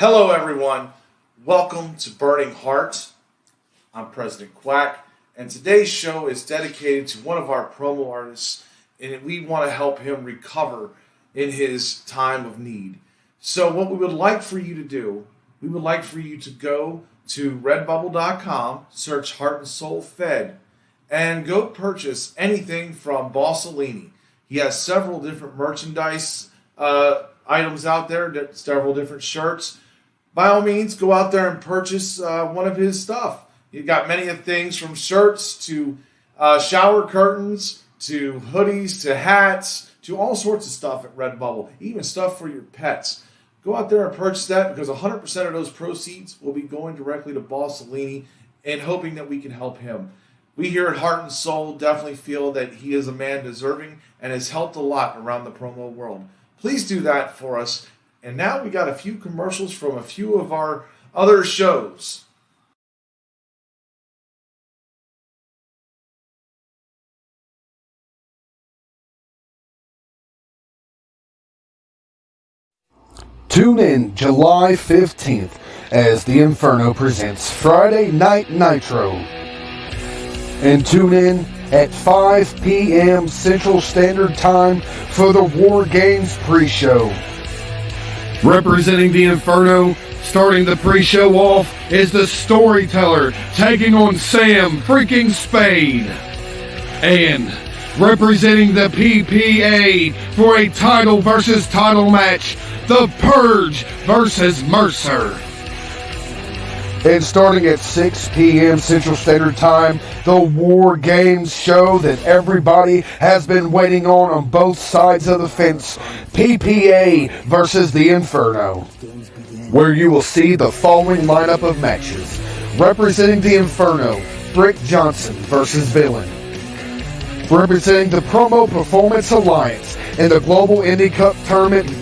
Hello everyone, welcome to Burning Heart. I'm President Quack, and today's show is dedicated to one of our promo artists, and we want to help him recover in his time of need. So what we would like for you to do, we would like for you to go to redbubble.com, search Heart and Soul Fed, and go purchase anything from Bossolini. He has several different merchandise items out there, several different shirts. By all means, go out there and purchase one of his stuff. You've got many of things from shirts to shower curtains to hoodies to hats to all sorts of stuff at Redbubble, even stuff for your pets. Go out there and purchase that because 100% of those proceeds will be going directly to Bossolini and hoping that we can help him. We here at Heart and Soul definitely feel that he is a man deserving and has helped a lot around the promo world. Please do that for us. And now we got a few commercials from a few of our other shows. Tune in July 15th as The Inferno presents Friday Night Nitro. And tune in at 5 p.m. Central Standard Time for the War Games pre-show. Representing the Inferno, starting the pre-show off, is the Storyteller taking on Sam freaking Spade. And representing the PPA for a title versus title match, the Purge versus Mercer. And starting at 6 p.m. Central Standard Time, the War Games show that everybody has been waiting on both sides of the fence, PPA versus the Inferno, where you will see the following lineup of matches. Representing the Inferno, Brick Johnson versus Villain. Representing the Promo Performance Alliance in the Global Indie Cup Tournament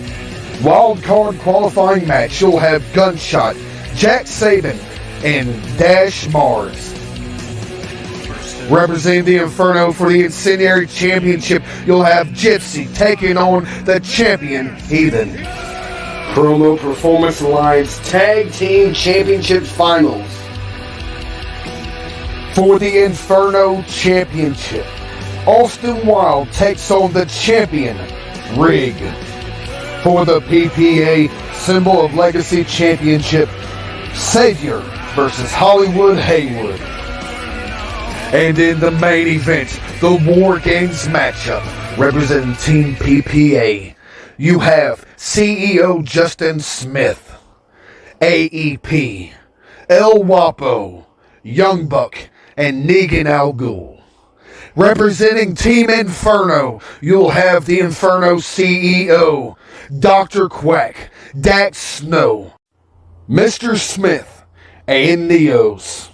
Wild Card Qualifying match, you'll have Gunshot, Jack Saban, and Dash Mars. Representing the Inferno for the Incendiary Championship, you'll have Gypsy taking on the champion, Heathen. Promo Performance Alliance Tag Team Championship Finals. For the Inferno Championship, Austin Wilde takes on the champion, Rig. For the PPA Symbol of Legacy Championship, Savior versus Hollywood Haywood. And in the main event, the War Games matchup, representing Team PPA, you have CEO Justin Smith, AEP, El Wapo, Young Buck, and Negan Al Ghul. Representing Team Inferno, you'll have the Inferno CEO, Dr. Quack, Dax Snow, Mr. Smith, and Neos.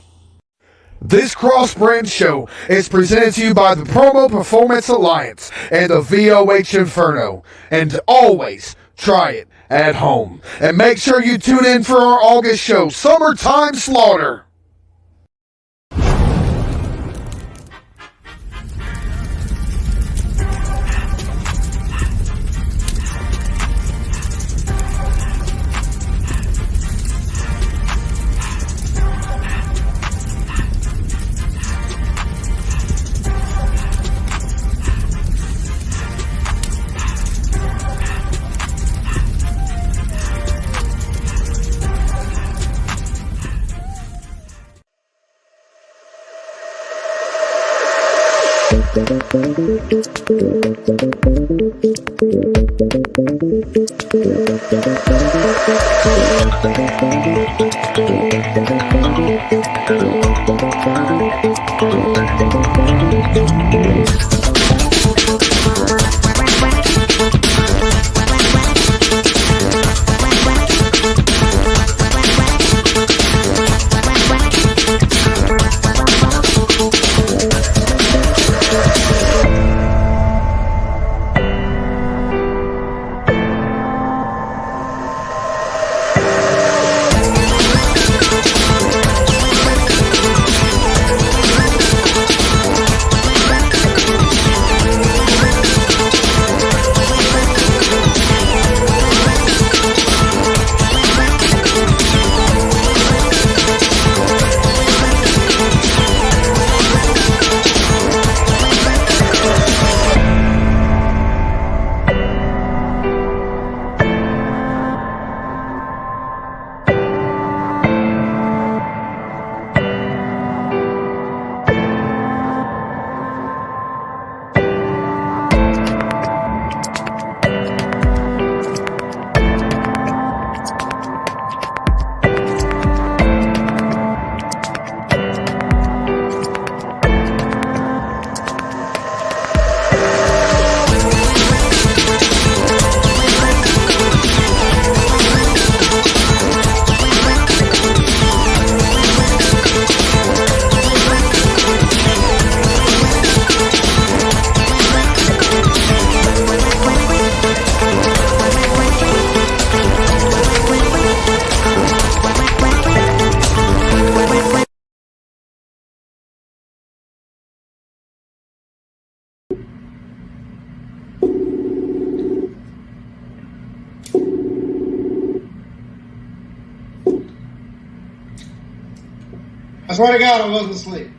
This cross-brand show is presented to you by the Promo Performance Alliance and the VOH Inferno. And always try it at home. And make sure you tune in for our August show, Summertime Slaughter. I swear to God, I wasn't asleep.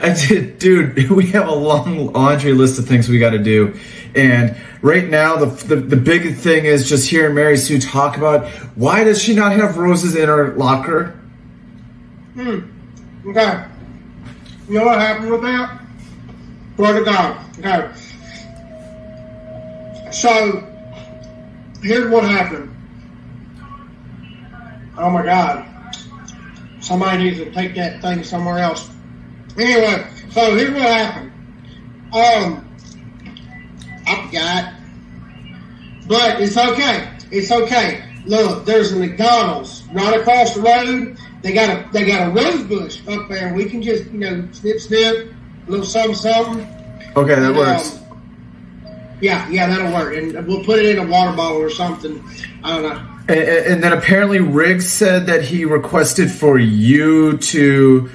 I did, dude. We have a long laundry list of things we got to do, and right now the big thing is just hearing Mary Sue talk about why does she not have roses in her locker. Okay. You know what happened with that? Swear to God. Okay. So here's what happened. Oh my God. Somebody needs to take that thing somewhere else. Anyway, so here's what happened. I forgot. But it's okay. It's okay. Look, there's a McDonald's right across the road. They got a rose bush up there. We can just, snip, a little something. Okay, that works. Yeah, that'll work. And we'll put it in a water bottle or something. I don't know. And then apparently Riggs said that he requested for you to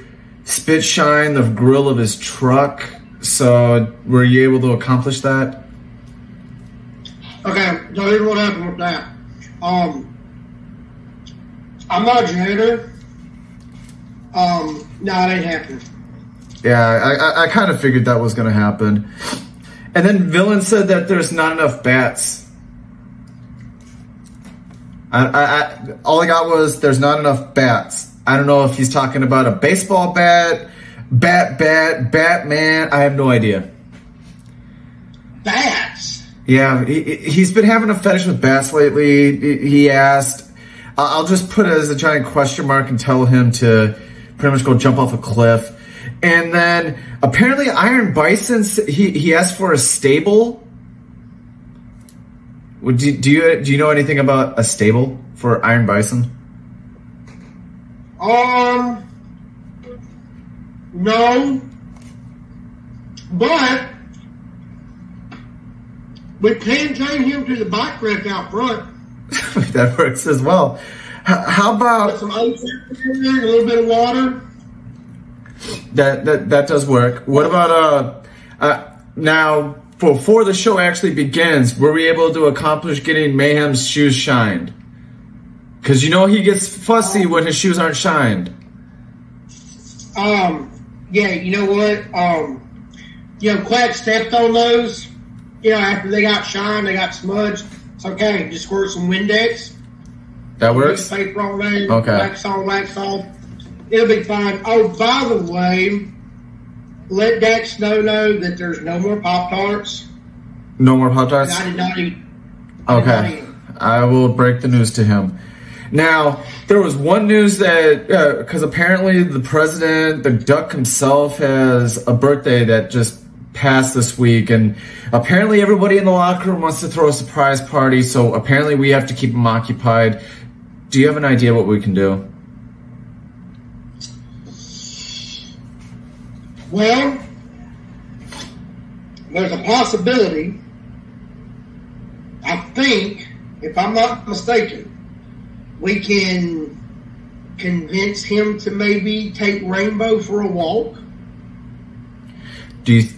spit shine the grill of his truck. So were you able to accomplish that? Okay, so here's what happened with that. I'm not a janitor. No, it ain't happening. Yeah, I kind of figured that was going to happen. And then Villain said that there's not enough bats. All I got was there's not enough bats. I don't know if he's talking about a baseball bat, Batman. I have no idea. Bats? Yeah, he's been having a fetish with bats lately. He asked. I'll just put it as a giant question mark and tell him to pretty much go jump off a cliff. And then apparently Iron Bison, he asked for a stable. Do you know anything about a stable for Iron Bison? No. But we can chain him to the bike rack out front. That works as well. How about put some oats in there, a little bit of water? That does work. What about now? Before the show actually begins, were we able to accomplish getting Mayhem's shoes shined? Because he gets fussy when his shoes aren't shined. Yeah, you know what? Quack stepped on those. After they got shined, they got smudged. It's okay. Just squirt some Windex. That works? Put paper on there. Okay. Wax on, wax off. It'll be fine. Oh, by the way, let Dax know that there's no more Pop-Tarts. No more Pop-Tarts? I did not eat. Okay. I will break the news to him. Now, there was one news that, because apparently the president, the duck himself, has a birthday that just passed this week, and apparently everybody in the locker room wants to throw a surprise party, so apparently we have to keep him occupied. Do you have an idea what we can do? Well, there's a possibility, I think, if I'm not mistaken, we can convince him to maybe take Rainbow for a walk. Do you?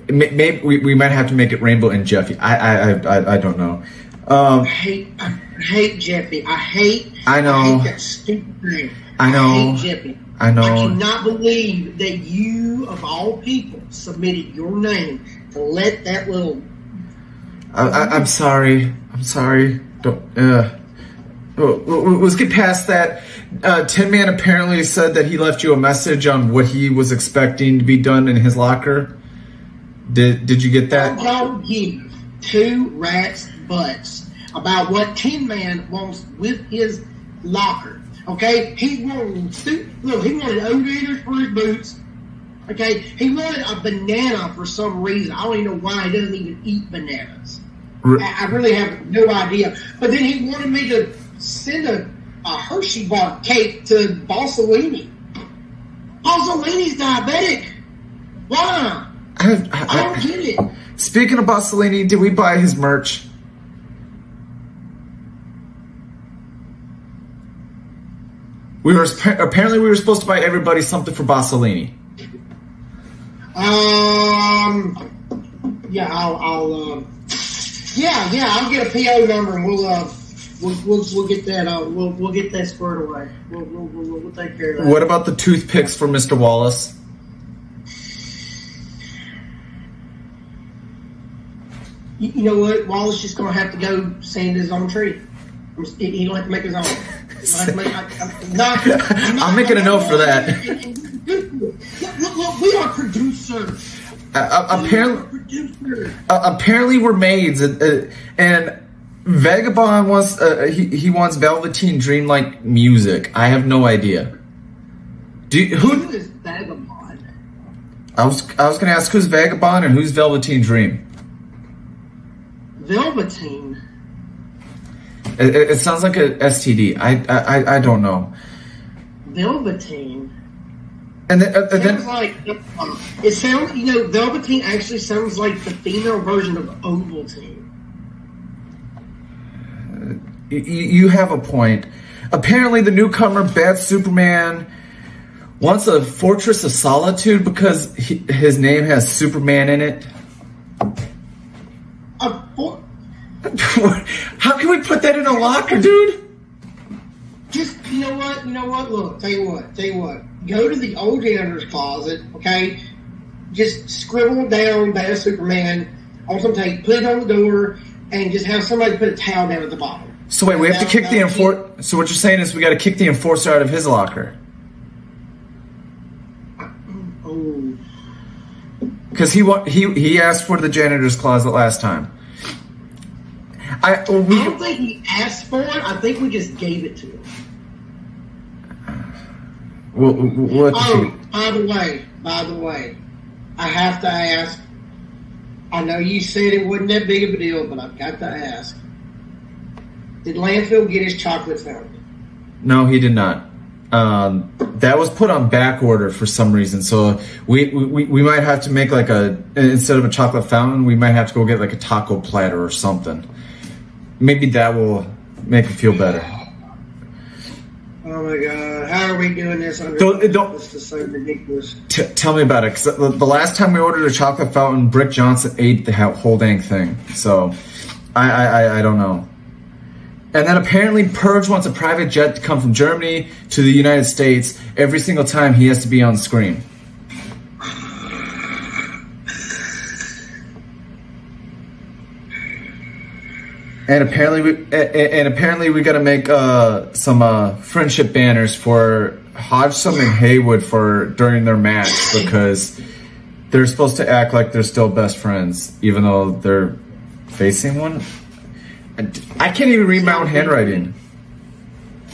Maybe we might have to make it Rainbow and Jeffy. I don't know. I hate Jeffy. I know that stupid thing. I know. I hate Jeffy. I know. I cannot believe that you, of all people, submitted your name to let that little. I'm sorry. Don't. Let's get past that. Tin Man apparently said that he left you a message on what he was expecting to be done in his locker. Did you get that? Don't give two rats' butts about what Tin Man wants with his locker. Okay, he wanted odors for his boots. Okay, he wanted a banana for some reason. I don't even know why he doesn't even eat bananas. I really have no idea. But then he wanted me to send a Hershey bar cake to Bossolini. Bossolini's diabetic. Why? I don't get it. Speaking of Bossolini, did we buy his merch? Apparently we were supposed to buy everybody something for Bossolini. Yeah, I'll get a PO number and we'll We'll get that. We'll get that squared away. We'll take care of that. What about the toothpicks for Mr. Wallace? You know what? Wallace just gonna have to go sand his own tree. He don't have to make his own. I'm making a note for that. Look, we are producers. Apparently we're maids, and Vagabond wants he wants Velveteen Dream like music. I have no idea. Who is Vagabond? I was gonna ask who's Vagabond and who's Velveteen Dream. Velveteen. It sounds like a STD. I don't know. Velveteen. And then it sounds, Velveteen actually sounds like the female version of Ovaltine. You have a point. Apparently, the newcomer, Bad Superman, wants a Fortress of Solitude because his name has Superman in it. How can we put that in a locker, dude? Just, you know what? Look, tell you what. Go to the old janitor's closet, okay? Just scribble down Bad Superman on some tape, put it on the door, and just have somebody put a towel down at the bottom. So wait, we have to kick the enforcer. So what you're saying is we got to kick the enforcer out of his locker? Oh. Because he asked for the janitor's closet last time. I don't think he asked for it. I think we just gave it to him. By the way, I have to ask. I know you said it wasn't that big of a deal, but I've got to ask. Did Landfill get his chocolate fountain? No, he did not. That was put on back order for some reason. So we might have to make like instead of a chocolate fountain, we might have to go get like a taco platter or something. Maybe that will make it feel better. Oh my God! How are we doing this? This is so ridiculous. Tell me about it. Because the last time we ordered a chocolate fountain, Brick Johnson ate the whole dang thing. So I don't know. And then apparently Purge wants a private jet to come from Germany to the United States every single time he has to be on screen. And apparently we got to make some friendship banners for Hodgson and Haywood for during their match because they're supposed to act like they're still best friends even though they're facing one. I can't even read my own handwriting.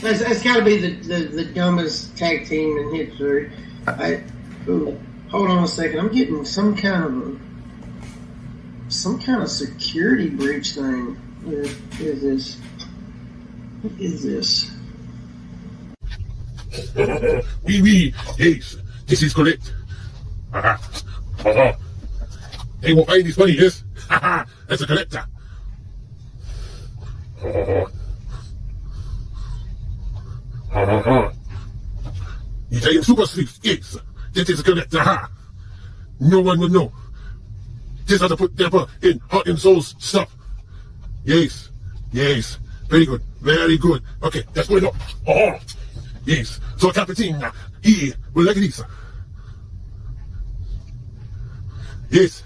That's got to be the dumbest tag team in history. Hold on a second. I'm getting some kind of security breach thing. What is this? Oui, yes, this is correct. They won't find this money, yes? That's a collector. Italian super sleeves, yes. This is a collector. No one will know. Just have to put Dapper in Heart and Soul's stuff. Yes. Very good. Okay, that's good enough. Yes. So, Captain, he will like this. Yes,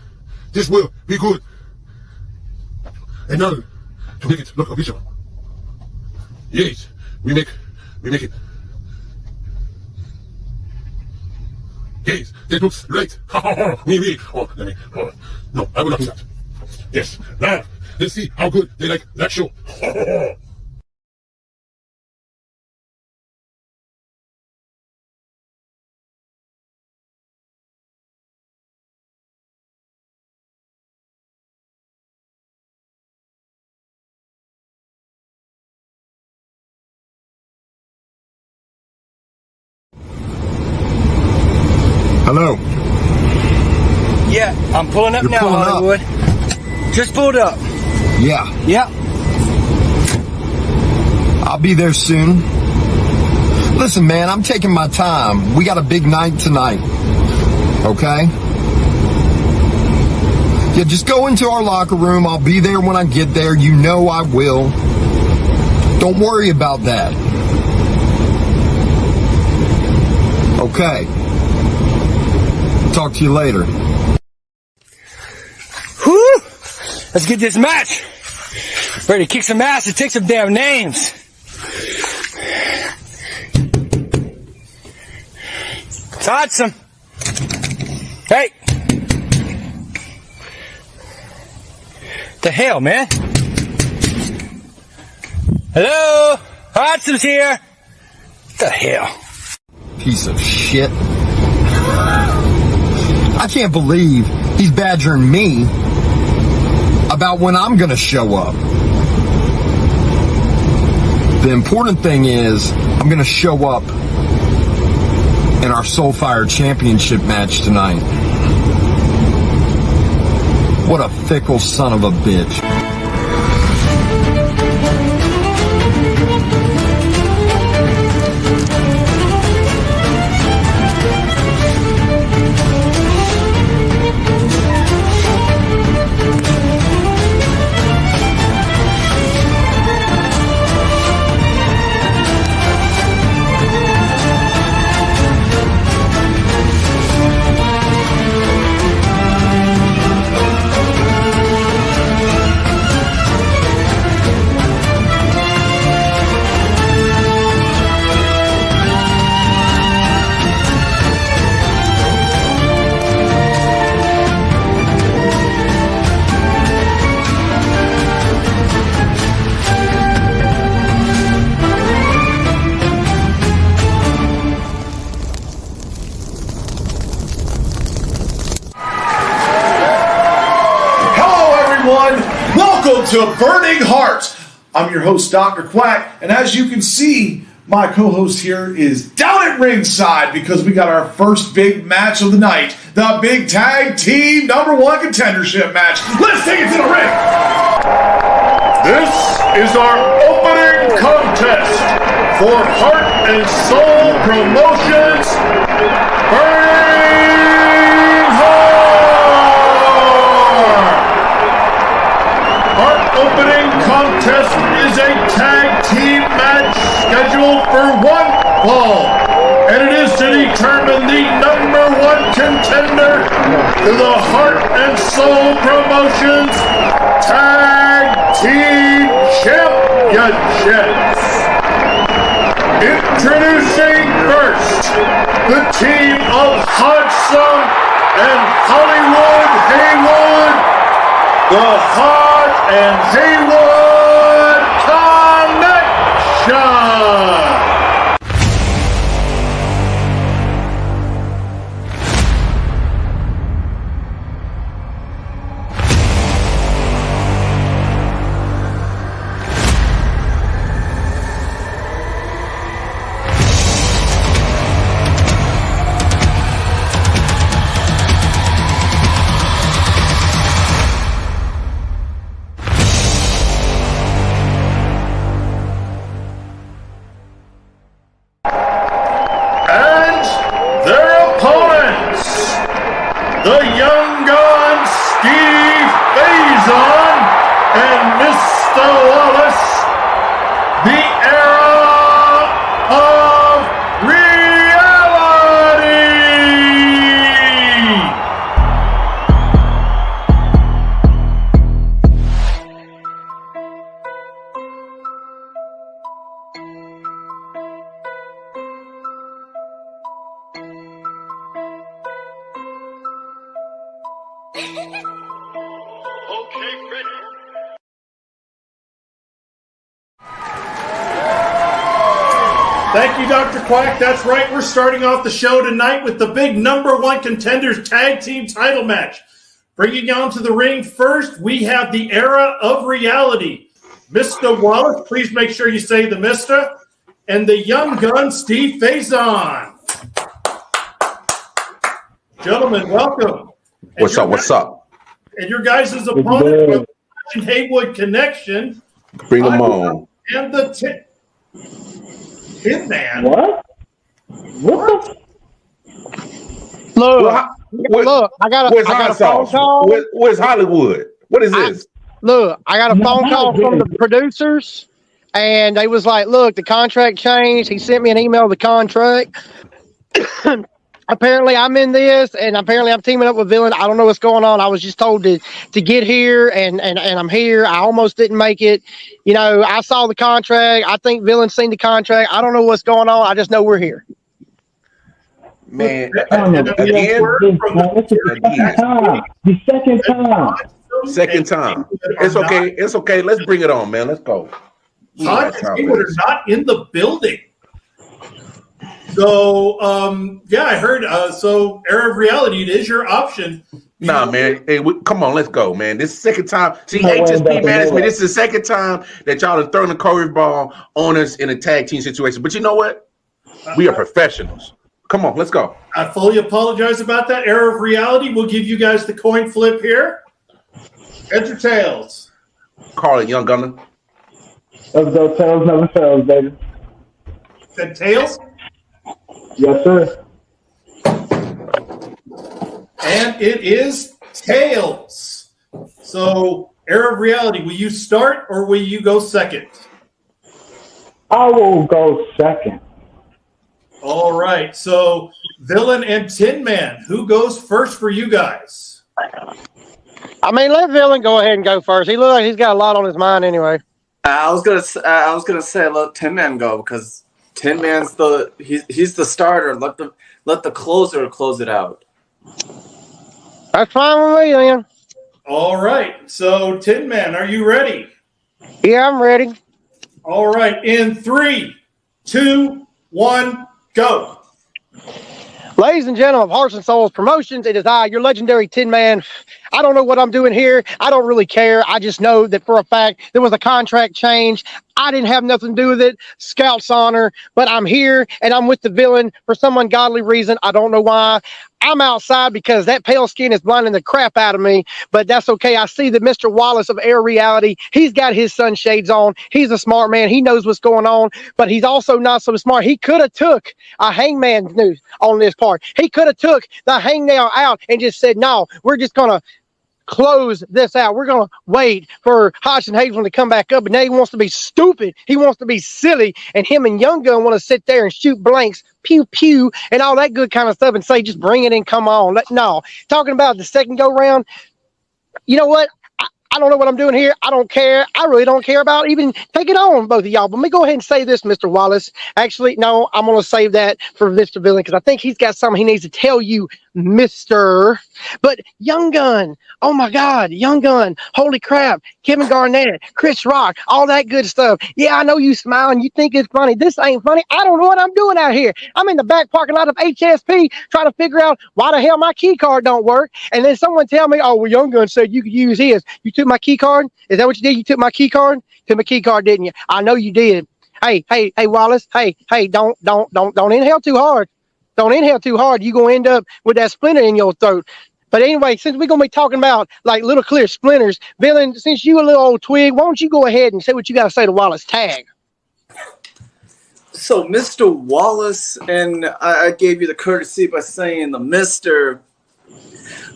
this will be good. And now, to make it look official. Yes, we make it. Yes, that looks right. Me. No, I will not do that. Yes, now, let's see how good they like that show. Hello. Yeah, I'm pulling up. You're now, pulling Hollywood. Up. Just pulled up. Yeah. Yep. I'll be there soon. Listen, man, I'm taking my time. We got a big night tonight. Okay? Yeah, just go into our locker room. I'll be there when I get there. You know I will. Don't worry about that. Okay. Talk to you later. Whew! Let's get this match. Ready to kick some ass and take some damn names. It's awesome. Hey! The hell, man? Hello? Hodgson's here. What the hell? Piece of shit. I can't believe he's badgering me about when I'm gonna show up. The important thing is I'm gonna show up in our Soulfire Championship match tonight. What a fickle son of a bitch. Welcome to Burning Heart. I'm your host, Dr. Quack, and as you can see, my co-host here is down at ringside because we got our first big match of the night, the big tag team #1 contendership match. Let's take it to the ring. This is our opening contest for Heart and Soul Promotions. Burning Heart! Our opening contest is a tag team match scheduled for one fall, and it is to determine the #1 contender to the Heart and Soul Promotions Tag Team Championships. Introducing first, the team of Hodgson and Hollywood Haywood, the Hod and Haywood Connection. The Young Guns, Steve Faison and Mr. Wallace, the era of reality. Okay, ready. Thank you, Dr. Quack. That's right. We're starting off the show tonight with the big #1 contenders tag team title match. Bringing on to the ring first, we have the era of reality. Mr. Wallace, please make sure you say the Mr. And the Young Gun, Steve Faison. Gentlemen, welcome. What's up? What's up? And your guys' opponent from the Haywood Connection. Bring them on. And the Tin Man. What? What? Look, Look, I got a phone call. Where's Hollywood? What is this? I got a phone call from the producers, and they was like, look, the contract changed. He sent me an email of the contract. Apparently I'm in this, and apparently I'm teaming up with Villain. I don't know what's going on. I was just told to get here, and I'm here. I almost didn't make it. You know, I saw the contract. I think Villain's seen the contract. I don't know what's going on. I just know we're here. Man, The second time. It's okay. It's okay. Let's bring it on, man. Let's go. Hodge and Hayward are not in the building. So, yeah, I heard. So, Era of Reality, it is your option. Nah, man. Hey, come on, let's go, man. This is the second time. See, HSP management, this is the second time that y'all have thrown the curveball on us in a tag team situation. But you know what? We are professionals. Come on, let's go. I fully apologize about that. Era of Reality, we'll give you guys the coin flip here. Heads or tails? Call it, young gunner. Let's go. Tails never fails, baby. Said tails? Yes, sir. And it is tails. So, Era of Reality, will you start or will you go second? I will go second. All right. So, Villain and Tin Man, who goes first for you guys? I mean, let Villain go ahead and go first. He looks like he's got a lot on his mind anyway. I was gonna say let Tin Man go because Tin Man's he's the starter. Let the closer close it out. That's fine with me, then. All right. So, Tin Man, are you ready? Yeah, I'm ready. All right. In 3, 2, 1, go. Ladies and gentlemen of Hearts and Souls Promotions, it is I, your legendary Tin Man. I don't know what I'm doing here. I don't really care. I just know that for a fact there was a contract change. I didn't have nothing to do with it. Scout's honor. But I'm here, and I'm with the Villain for some ungodly reason. I don't know why. I'm outside because that pale skin is blinding the crap out of me, but that's okay. I see that Mr. Wallace of Air Reality, he's got his sunshades on. He's a smart man. He knows what's going on, but he's also not so smart. He could have took a hangman news on this part. He could have took the hangnail out and just said, no, we're just going to close this out. We're going to wait for Hodge and Hazelton to come back up. And now he wants to be stupid. He wants to be silly. And him and Young Gun want to sit there and shoot blanks, pew, pew, and all that good kind of stuff and say, just bring it in. Come on. No. Talking about the second go round, you know what? I don't know what I'm doing here. I don't care. I really don't care about even take it on, both of y'all. But let me go ahead and say this, Mr. Wallace. Actually, no, I'm going to save that for Mr. Villain because I think he's got something he needs to tell you, Mr. But Young Gun, oh my God, Young Gun, holy crap, Kevin Garnett, Chris Rock, all that good stuff. Yeah, I know you smile and you think it's funny. This ain't funny. I don't know what I'm doing out here. I'm in the back parking lot of HSP trying to figure out why the hell my key card don't work. And then someone tell me, oh, well, Young Gun said you could use his. You took my key card? Is that what you did? You took my key card? Took my key card, didn't you? I know you did. Hey, Wallace. Hey, don't inhale too hard. Don't inhale too hard. You're going to end up with that splinter in your throat. But anyway, since we're going to be talking about like little clear splinters, Villain, since you a little old twig, why don't you go ahead and say what you got to say to Wallace Tag? So, Mr. Wallace, and I gave you the courtesy by saying the Mr.,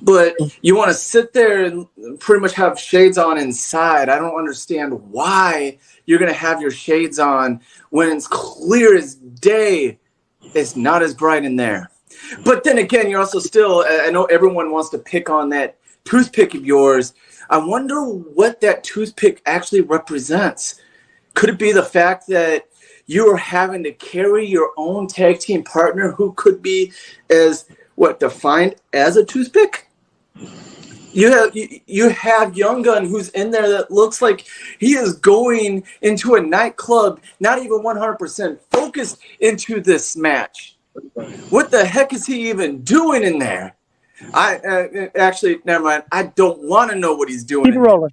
but you want to sit there and pretty much have shades on inside. I don't understand why you're going to have your shades on when it's clear as day. It's not as bright in there. But then again, you're also still, I know everyone wants to pick on that toothpick of yours. I wonder what that toothpick actually represents. Could it be the fact that you are having to carry your own tag team partner who could be as, defined as a toothpick? You have Young Gun who's in there that looks like he is going into a nightclub, not even 100% focused into this match. What the heck is he even doing in there? Actually, never mind. I don't want to know what he's doing. Keep it rolling.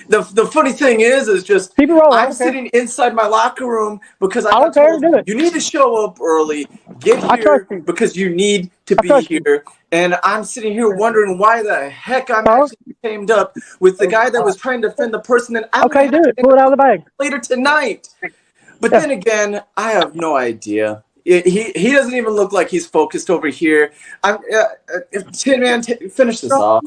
The funny thing is just keep it rolling. I'm sitting inside my locker room because I don't care. Do it. You need to show up early. Get here because you need to be here. And I'm sitting here wondering why the heck I'm actually teamed up with the guy that was trying to defend the person that I'm do it. Pull it out of the bag later tonight. But then again, I have no idea. He doesn't even look like he's focused over here. Tin Man, finish this off.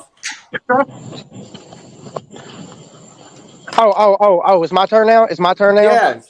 It's my turn now. It's my turn now. Yeah.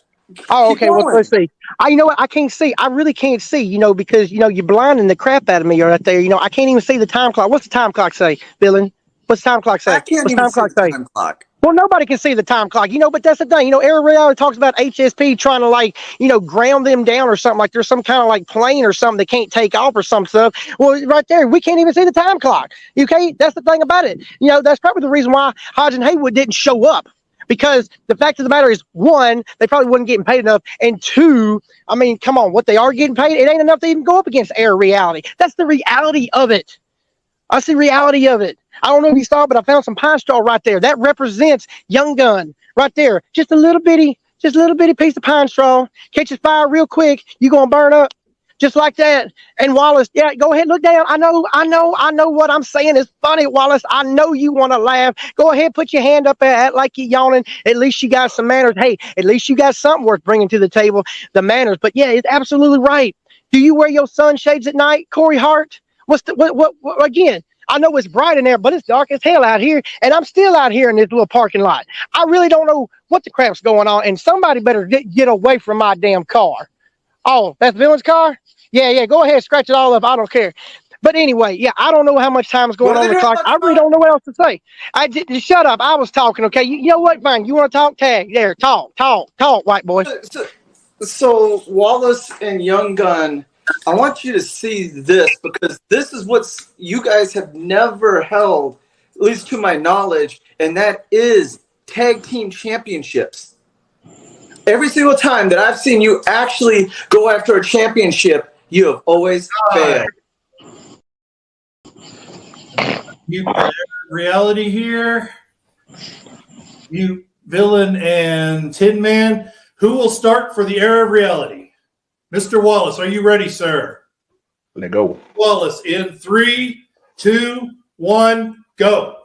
Oh, Keep okay. Well, going. let's see. You know what? I can't see. I really can't see. Because you're blinding the crap out of me right there. I can't even see the time clock. What's the time clock say, Villain? What's the time clock say? I can't What's the even time see clock the say? time clock. Well, nobody can see the time clock, but that's the thing. Every reality talks about HSP trying to ground them down or something, like there's some kind of like plane or something they can't take off or some stuff. Well, right there, we can't even see the time clock. Okay, that's the thing about it. That's probably the reason why Hodge and Haywood didn't show up. Because the fact of the matter is, one, they probably wasn't getting paid enough, and two, I mean, come on, what they are getting paid, it ain't enough to even go up against Air Reality. That's the reality of it. That's the reality of it. I don't know if you saw it, but I found some pine straw right there. That represents Young Gun right there. Just a little bitty piece of pine straw. Catches fire real quick. You're going to burn up just like that. And Wallace, yeah, go ahead, look down. I know what I'm saying is funny, Wallace. I know you want to laugh. Go ahead, put your hand up at like you're yawning. At least you got some manners. Hey, at least you got something worth bringing to the table, the manners. But yeah, it's absolutely right. Do you wear your sunshades at night, Corey Hart? What again? I know it's bright in there, but it's dark as hell out here, and I'm still out here in this little parking lot. I really don't know what the crap's going on, and somebody better get away from my damn car. Oh, that's Villain's car? Yeah, go ahead, scratch it all up. I don't care. But anyway, yeah, I don't know how much time is going on the clock. I really don't know what else to say. Just shut up. I was talking, okay? You know what, fine. You want to talk? Tag. There, talk, white boy. So Wallace and Young Gun, I want you to see this, because this is what you guys have never held, at least to my knowledge, and that is tag team championships. Every single time that I've seen you actually go after a championship, you have always failed. You reality here. You Villain and Tin Man. Who will start for the era of reality? Mr. Wallace, are you ready, sir? Let go. Wallace, in 3, 2, 1, go.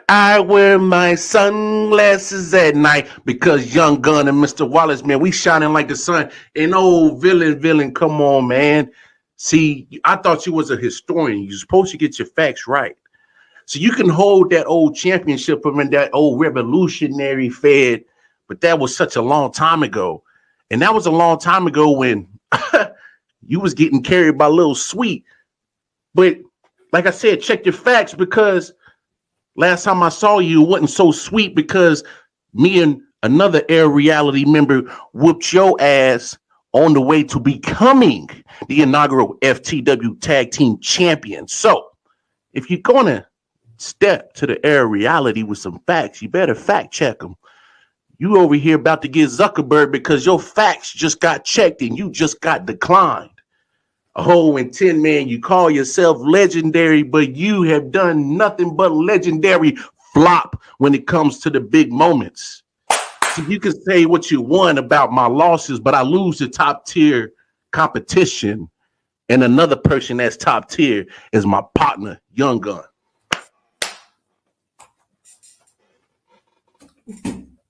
I wear my sunglasses at night because Young Gun and Mr. Wallace, man, we shining like the sun. And old villain, come on, man. See, I thought you was a historian. You're supposed to get your facts right. So you can hold that old championship from that old revolutionary fed, but that was such a long time ago. And that was a long time ago when you was getting carried by Little Sweet. But like I said, check your facts, because last time I saw you, it wasn't so sweet, because me and another Air Reality member whooped your ass on the way to becoming the inaugural FTW Tag Team Champion. So if you're going to step to the Air Reality with some facts, you better fact check them. You over here about to get Zuckerberg because your facts just got checked and you just got declined. Oh, and Tin Man, you call yourself legendary, but you have done nothing but legendary flop when it comes to the big moments. So you can say what you want about my losses, but I lose to top tier competition. And another person that's top tier is my partner, Young Gun.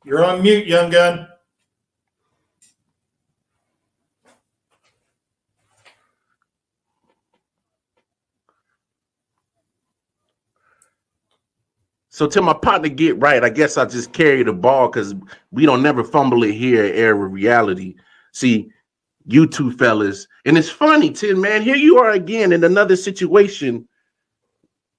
You're on mute, Young Gun. So till my partner get right, I guess I just carry the ball, because we don't never fumble it here at Air Reality. See, you two fellas, and it's funny, Tin Man, here you are again in another situation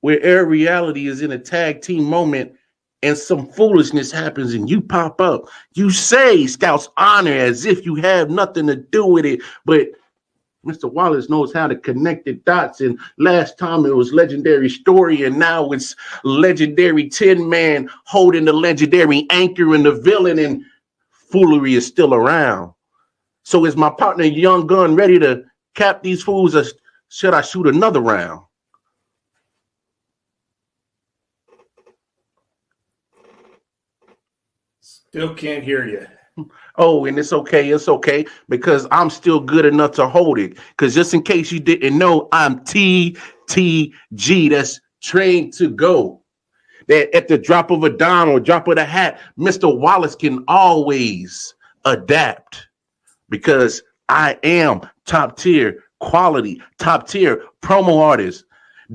where Air Reality is in a tag team moment and some foolishness happens and you pop up. You say Scout's honor as if you have nothing to do with it, but Mr. Wallace knows how to connect the dots. And last time it was legendary story, and now it's legendary Tin Man holding the legendary anchor and the villain, and foolery is still around. So is my partner Young Gun ready to cap these fools, or should I shoot another round? Still can't hear you. Oh, and it's okay, because I'm still good enough to hold it. Because just in case you didn't know, I'm TTG. That's trained to go. That at the drop of a dime or drop of a hat, Mr. Wallace can always adapt, because I am top tier quality, top tier promo artist.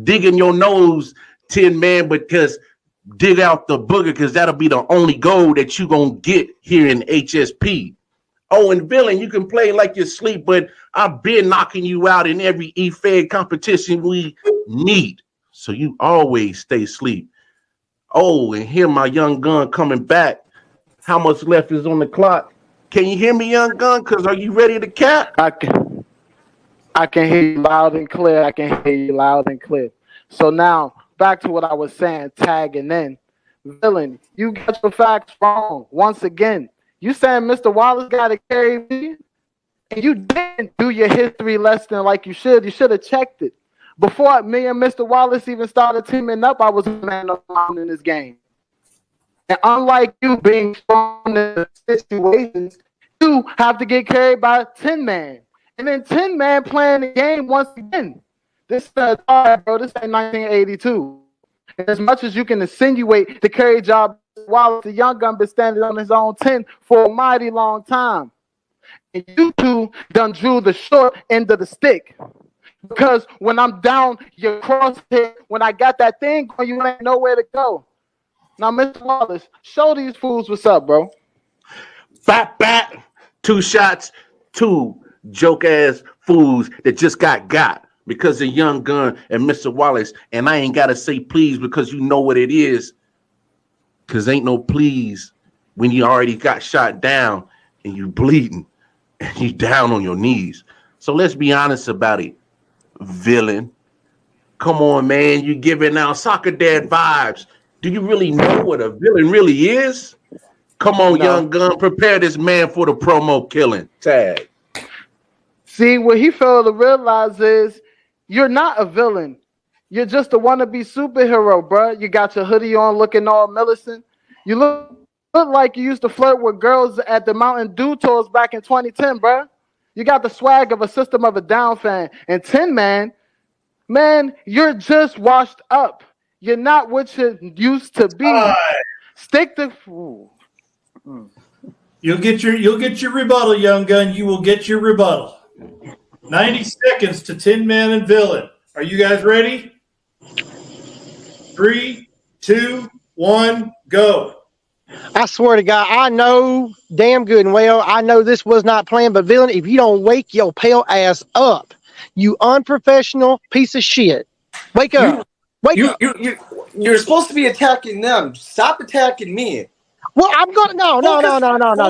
Digging your nose, Tin Man, because dig out the booger because that'll be the only goal that you gonna get here in HSP. Oh, and villain, you can play like you sleep, but I've been knocking you out in every E-Fed competition we need. So you always stay asleep. Oh, and here my young gun coming back. How much left is on the clock? Can you hear me, young gun? Because are you ready to cap? I can hear you loud and clear. I can hear you loud and clear. So now, back to what I was saying, tagging in. Villain, you got your facts wrong once again. You saying Mr. Wallace got to carry me, and you didn't do your history lesson like you should. You should have checked it. Before me and Mr. Wallace even started teaming up, I was a man alone in this game. And unlike you being strong in the situations, you have to get carried by 10 man. And then 10 man playing the game once again. This is bro. This ain't 1982. And as much as you can insinuate the carry job, while the young gun been standing on his own 10 for a mighty long time. And you two done drew the short end of the stick. Because when I'm down your crosshair, when I got that thing going, you ain't nowhere to go. Now, Mr. Wallace, show these fools what's up, bro. Fat bat, 2 shots, 2 joke-ass fools that just got because of Young Gun and Mr. Wallace. And I ain't got to say please because you know what it is. Because ain't no please when you already got shot down and you bleeding and you down on your knees. So let's be honest about it, villain. Come on, man. You giving out soccer dad vibes. Do you really know what a villain really is? Come on, Young Gun. Prepare this man for the promo killing. Tag. See, what he failed to realize is you're not a villain. You're just a wannabe superhero, bro. You got your hoodie on looking all Millicent. You look like you used to flirt with girls at the Mountain Dew tours back in 2010, bro. You got the swag of a System of a Down fan. And 10 man, you're just washed up. You're not what you used to be. Stick to. You'll get your rebuttal, Young Gun. You will get your rebuttal. 90 seconds to 10 man and villain. Are you guys ready? 3, 2, 1, go. I swear to God, I know damn good and well, I know this was not planned, but villain, if you don't wake your pale ass up, you unprofessional piece of shit. Wake up. You're supposed to be attacking them. Stop attacking me. Well, I'm going to, no.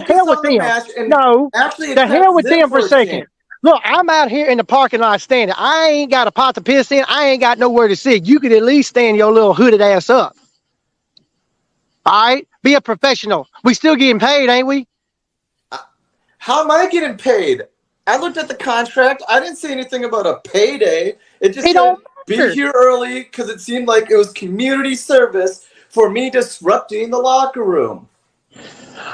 Hell with them. No, the hell with them for a second. Look, I'm out here in the parking lot standing. I ain't got a pot to piss in. I ain't got nowhere to sit. You could at least stand your little hooded ass up. All right? Be a professional. We still getting paid, ain't we? How am I getting paid? I looked at the contract. I didn't see anything about a payday. It just said be here early because it seemed like it was community service for me disrupting the locker room.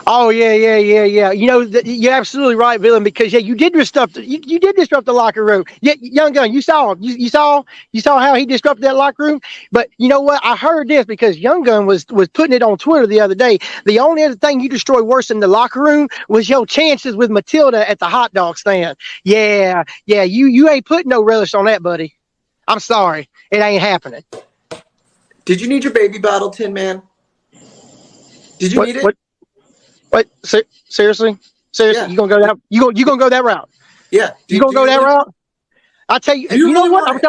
Oh yeah. You know you're absolutely right, villain. Because you did disrupt. You did disrupt the locker room. Yeah, Young Gun, you saw him. You saw how he disrupted that locker room. But you know what? I heard this because Young Gun was putting it on Twitter the other day. The only other thing you destroyed worse than the locker room was your chances with Matilda at the hot dog stand. Yeah. You ain't putting no relish on that, buddy. I'm sorry, it ain't happening. Did you need your baby bottle, Tin Man? Did you need it? What? Seriously? Yeah. You gonna go that? You gonna go that route? Yeah. You gonna go that route? I tell you. You know what?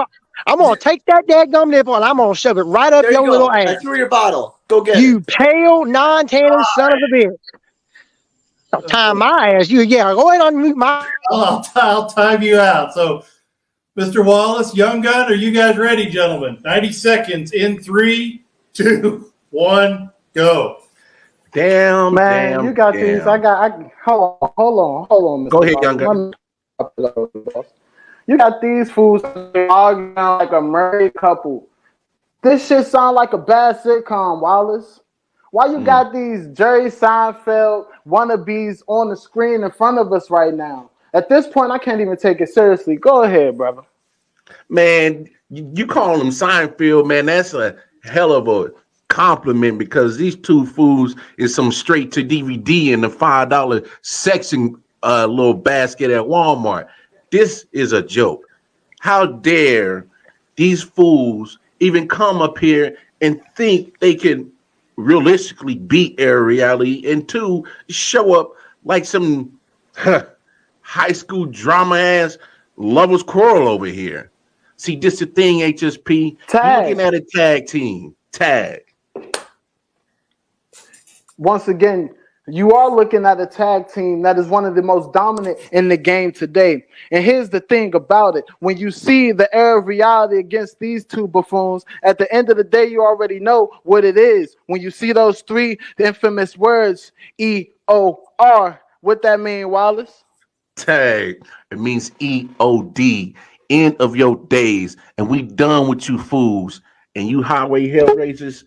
I'm gonna take that dadgum nipple and I'm gonna shove it right up your little ass. I threw your bottle. Go get it. You pale, non-tanner son of a bitch. Don't time my ass. Go ahead and unmute my. I'll time you out. So, Mr. Wallace, Young Gun, are you guys ready, gentlemen? 90 seconds in 3, 2, 1, go. Damn, man, you got these. Hold on, Mr. Go ahead, Young Gun. You got these fools arguing like a married couple. This shit sound like a bad sitcom, Wallace. Why you got these Jerry Seinfeld wannabes on the screen in front of us right now? At this point, I can't even take it seriously. Go ahead, brother. Man, you call them Seinfeld, man. That's a hell of a compliment because these two fools is some straight to DVD in the $5 section little basket at Walmart. This is a joke. How dare these fools even come up here and think they can realistically beat Air Reality, and 2, show up like some high school drama ass lovers quarrel over here. See, this the thing, HSP. You're looking at a tag team. Tag. Once again, you are looking at a tag team that is one of the most dominant in the game today. And here's the thing about it. When you see the Air of Reality against these two buffoons, at the end of the day, you already know what it is. When you see those 3 infamous words, EOR, what that mean, Wallace? Tag. It means EOD, end of your days. And we done with you fools. And you highway hellraisers,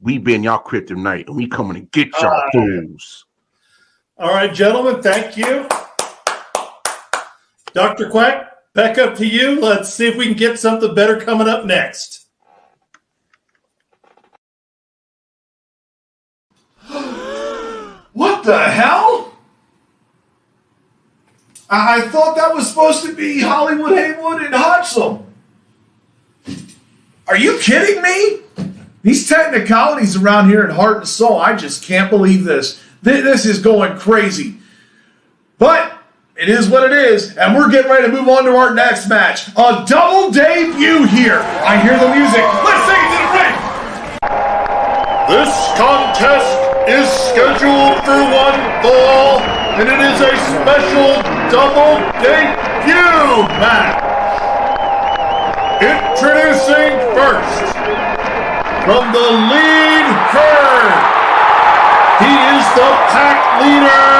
we been y'all kryptonite, and we coming to get y'all fools. All right, gentlemen, thank you. Dr. Quack, back up to you. Let's see if we can get something better coming up next. What the hell? I thought that was supposed to be Hollywood, Haywood, and Hodgson. Are you kidding me? These technicalities around here in Heart and Soul, I just can't believe this. This is going crazy. But it is what it is, and we're getting ready to move on to our next match. A double debut here. I hear the music. Let's take it to the ring. This contest is scheduled for one fall, and it is a special double debut match. Introducing first, from the lead herd, he is the pack leader,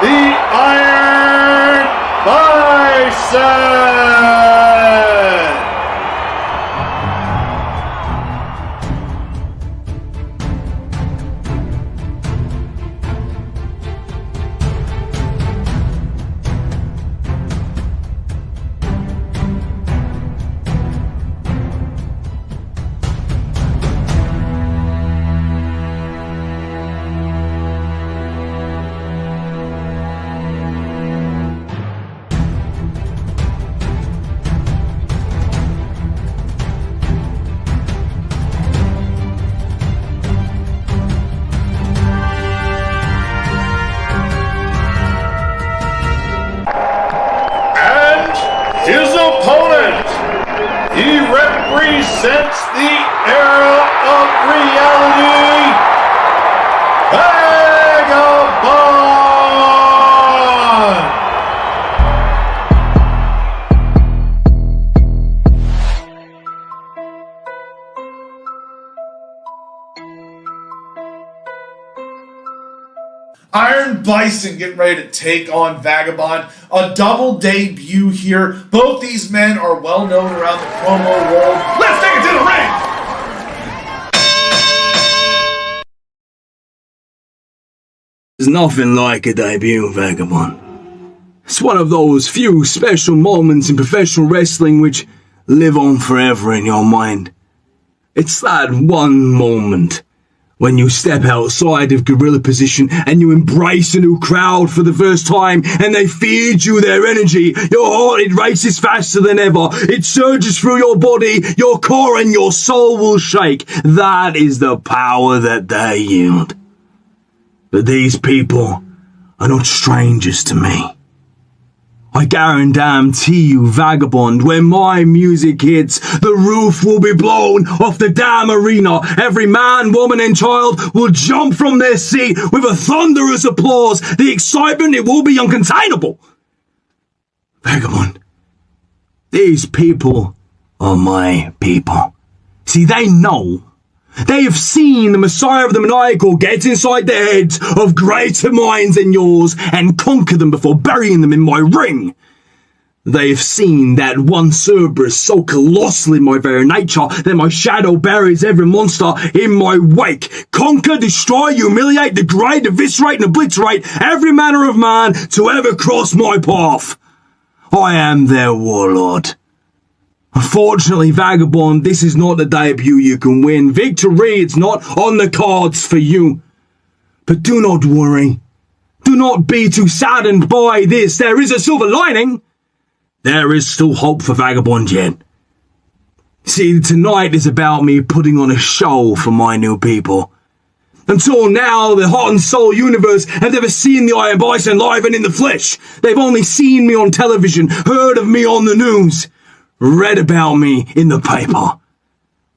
the Iron Bison. His opponent, he represents the era of reality, Vagabond. Iron Bison getting ready to take on Vagabond. A double debut here. Both these men are well known around the promo world. Let's take it to the ring! There's nothing like a debut, Vagabond. It's one of those few special moments in professional wrestling which live on forever in your mind. It's that one moment when you step outside of gorilla position and you embrace a new crowd for the first time and they feed you their energy. Your heart, it races faster than ever. It surges through your body, your core, and your soul will shake. That is the power that they yield. But these people are not strangers to me. I guarantee you, Vagabond, when my music hits, the roof will be blown off the damn arena. Every man, woman, and child will jump from their seat with a thunderous applause. The excitement, it will be uncontainable. Vagabond, these people are my people. See, they know. They have seen the Messiah of the Maniacal get inside the heads of greater minds than yours and conquer them before burying them in my ring. They have seen that one Cerberus so colossal in my very nature that my shadow buries every monster in my wake. Conquer, destroy, humiliate, degrade, eviscerate, and obliterate every manner of man to ever cross my path. I am their warlord. Unfortunately, Vagabond, this is not the debut you can win. Victory, it's not on the cards for you. But do not worry. Do not be too saddened by this. There is a silver lining. There is still hope for Vagabond yet. See, tonight is about me putting on a show for my new people. Until now, the Heart and Soul universe have never seen the Iron Bison live and in the flesh. They've only seen me on television, heard of me on the news, read about me in the paper.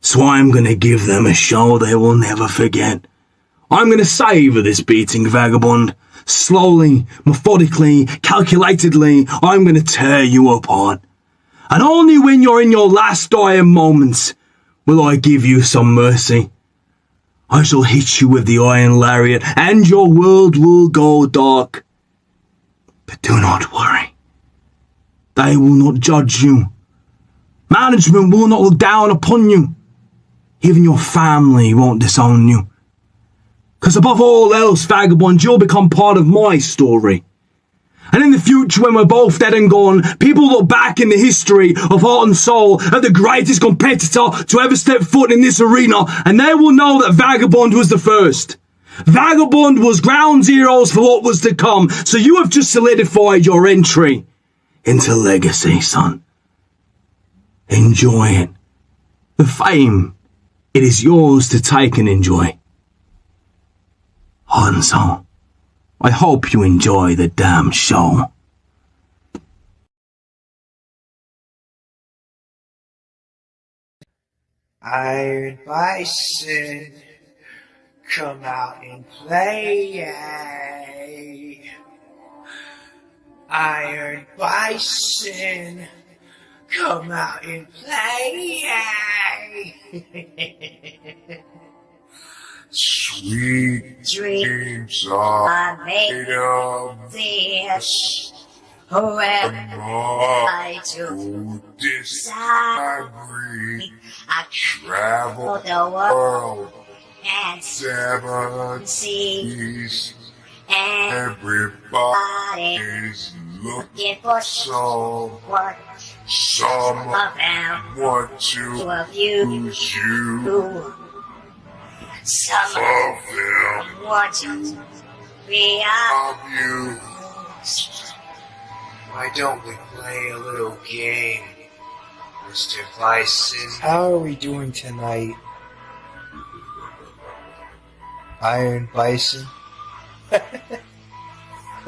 So I'm gonna give them a show they will never forget. I'm gonna savor this beating, Vagabond. Slowly, methodically, calculatedly, I'm gonna tear you apart. And only when you're in your last dying moments will I give you some mercy. I shall hit you with the iron lariat, and your world will go dark. But do not worry. They will not judge you. Management will not look down upon you. Even your family won't disown you. Because above all else, Vagabond, you'll become part of my story. And in the future, when we're both dead and gone, people look back in the history of Heart and Soul at the greatest competitor to ever step foot in this arena, and they will know that Vagabond was the first. Vagabond was ground zeros for what was to come, so you have just solidified your entry into legacy, son. Enjoy it. The fame, it is yours to take and enjoy. Heart and Soul, I hope you enjoy the damn show. Iron Bison, come out and play. Iron Bison, come out and play. Sweet dreams are made of this. Whoever I do disagree, I travel the world and 7 seas. Everybody's looking for someone. Some of them want to abuse you. Some of them want to be abused. Why don't we play a little game, Mr. Bison? How are we doing tonight, Iron Bison?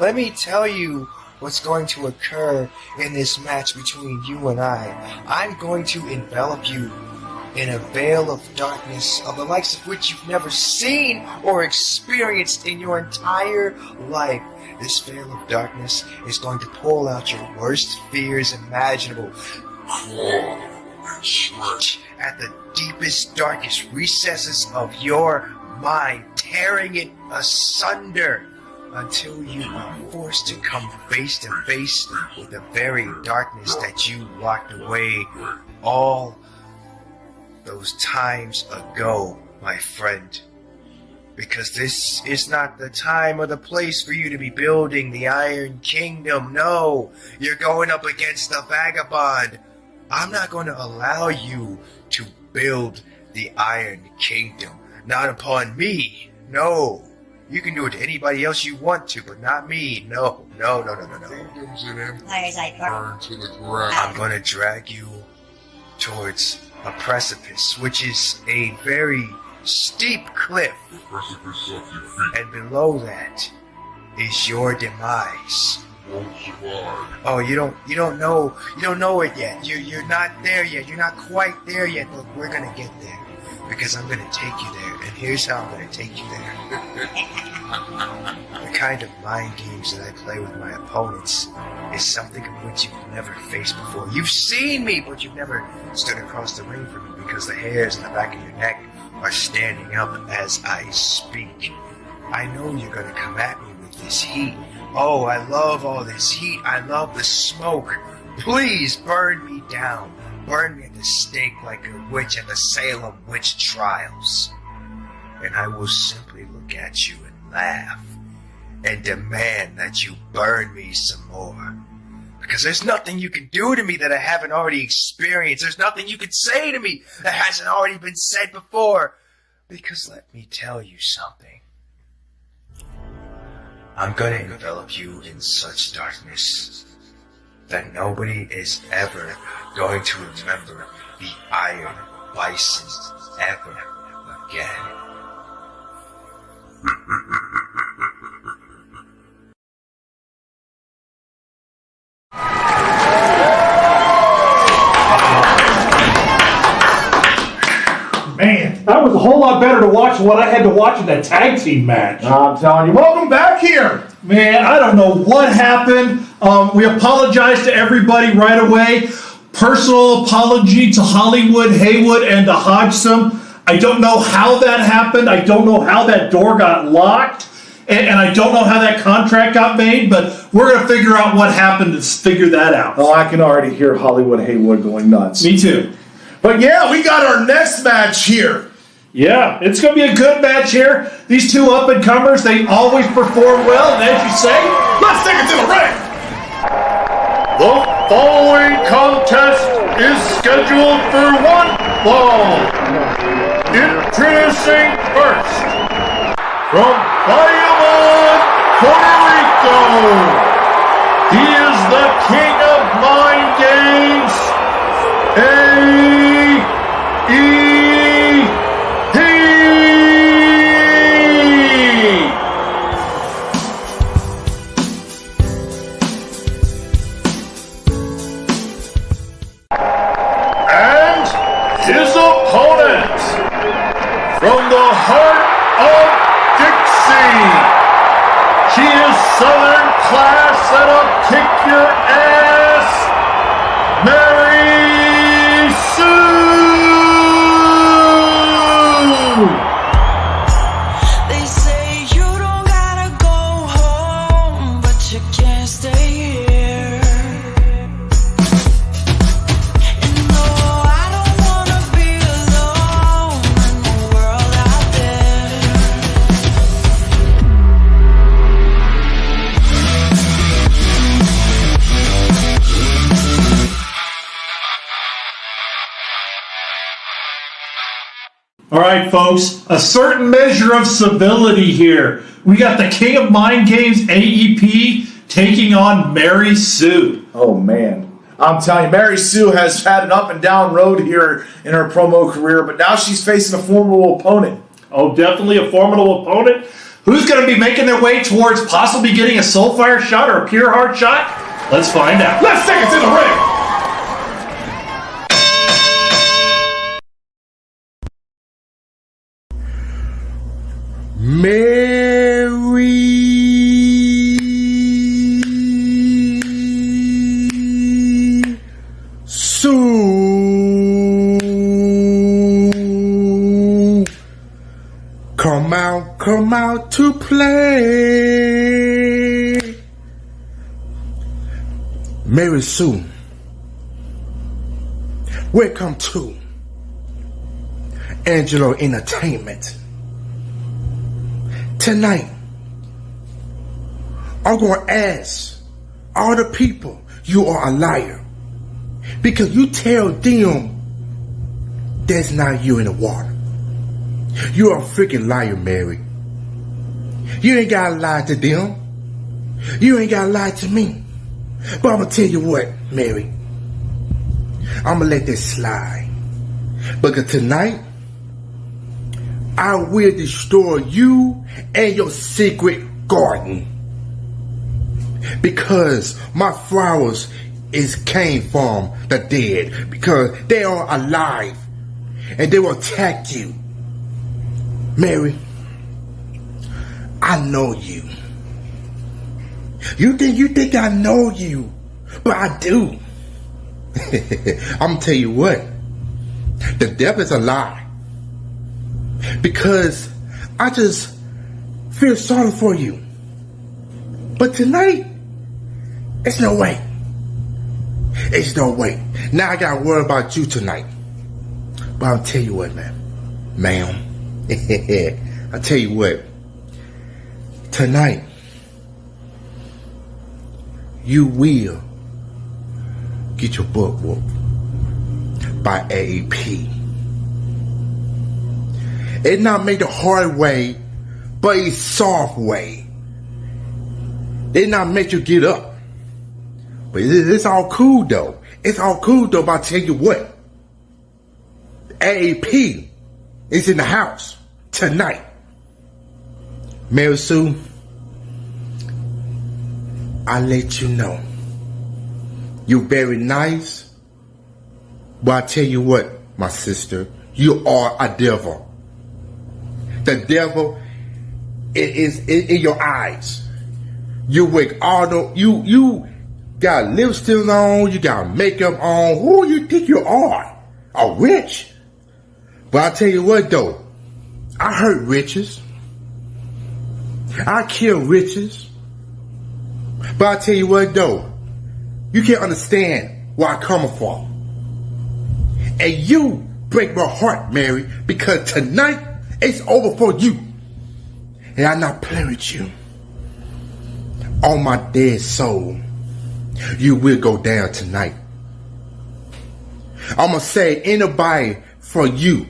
Let me tell you what's going to occur in this match between you and I. I'm going to envelop you in a veil of darkness of the likes of which you've never seen or experienced in your entire life. This veil of darkness is going to pull out your worst fears imaginable. At the deepest, darkest recesses of your mind, tearing it asunder until you are forced to come face to face with the very darkness that you locked away all those times ago, my friend. Because this is not the time or the place for you to be building the Iron Kingdom. No, you're going up against the Vagabond. I'm not going to allow you to build the Iron Kingdom. Not upon me. No. You can do it to anybody else you want to, but not me. No. Kingdoms and empires burn to the ground. I'm going to drag you towards a precipice, which is a very steep cliff. And below that is your demise. Oh, you don't know it yet. You're not there yet. You're not quite there yet. Look, we're gonna get there. Because I'm gonna take you there, and here's how I'm gonna take you there. The kind of mind games that I play with my opponents is something of which you've never faced before. You've seen me, but you've never stood across the ring from me because the hairs in the back of your neck are standing up as I speak. I know you're gonna come at me with this heat. Oh, I love all this heat. I love the smoke. Please burn me down. Burn me at the stake like a witch at the Salem witch trials. And I will simply look at you and laugh and demand that you burn me some more. Because there's nothing you can do to me that I haven't already experienced. There's nothing you can say to me that hasn't already been said before. Because let me tell you something. I'm gonna envelop you in such darkness that nobody is ever going to remember the Iron Bison ever again. That was a whole lot better to watch than what I had to watch in that tag team match. I'm telling you. Welcome back here. Man, I don't know what happened. We apologize to everybody right away. Personal apology to Hollywood, Haywood, and to Hodgson. I don't know how that happened. I don't know how that door got locked. And I don't know how that contract got made, but we're going to figure out what happened to figure that out. Oh, I can already hear Hollywood Haywood going nuts. Me too. But yeah, we got our next match here. Yeah, it's going to be a good match here. These two up-and-comers, they always perform well. And as you say, let's take it to the ring. The following contest is scheduled for one fall. Introducing first, from Bayamon, Puerto Rico, he is the king of mind games, A.E.P. And his opponent, from the heart of Dixie, she is Southern class that'll kick your ass, Mary Sue! They say you don't gotta go home, but you can't stay here. And no, I don't wanna be alone in the world out there. All right, folks, a certain measure of civility here. We got the king of mind games, AEP, taking on Mary Sue. Oh, man. I'm telling you, Mary Sue has had an up and down road here in her promo career, but now she's facing a formidable opponent. Oh, definitely a formidable opponent. Who's going to be making their way towards possibly getting a Soulfire shot or a Pure Heart shot? Let's find out. Let's take it to the ring. Mary Sue, come out to play. Mary Sue, welcome to Angelo Entertainment. Tonight, I'm going to ask all the people you are a liar, because you tell them that's not you in the water. You're a freaking liar, Mary. You ain't got to lie to them. You ain't got to lie to me. But I'm going to tell you what, Mary. I'm going to let this slide. Because tonight, I will destroy you and your secret garden. Because my flowers came from the dead. Because they are alive. And they will attack you. Mary, I know you. You think I know you. But I do. I'm going to tell you what. The devil is a lie. Because I just feel sorry for you. But tonight, it's no way. It's no way. Now I gotta worry about you tonight. But I'll tell you what, ma'am. I'll tell you what. Tonight, you will get your butt whooped by AEP. It's not made the hard way, but a soft way. It not make you get up. But it's all cool though. It's all cool though, but I'll tell you what. AAP is in the house tonight. Mary Sue, I let you know. You're very nice. But I tell you what, my sister, you are a devil. The devil is in your eyes. You wake all the you got lipstick on, you got makeup on. Who you think you are? A witch? But I tell you what though, I hurt witches. I kill witches. But I tell you what though, you can't understand where I'm coming from. And you break my heart, Mary, because tonight it's over for you. And I'm not playing with you. On my dead soul, you will go down tonight. I'm gonna say anybody for you.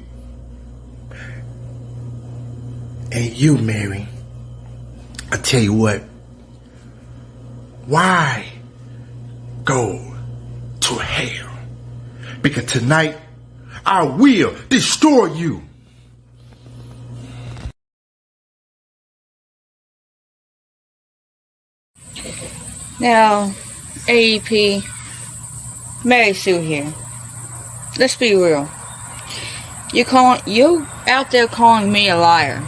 And you, Mary, I tell you what, why go to hell? Because tonight I will destroy you. Now, AEP, Mary Sue here. Let's be real. You out there calling me a liar.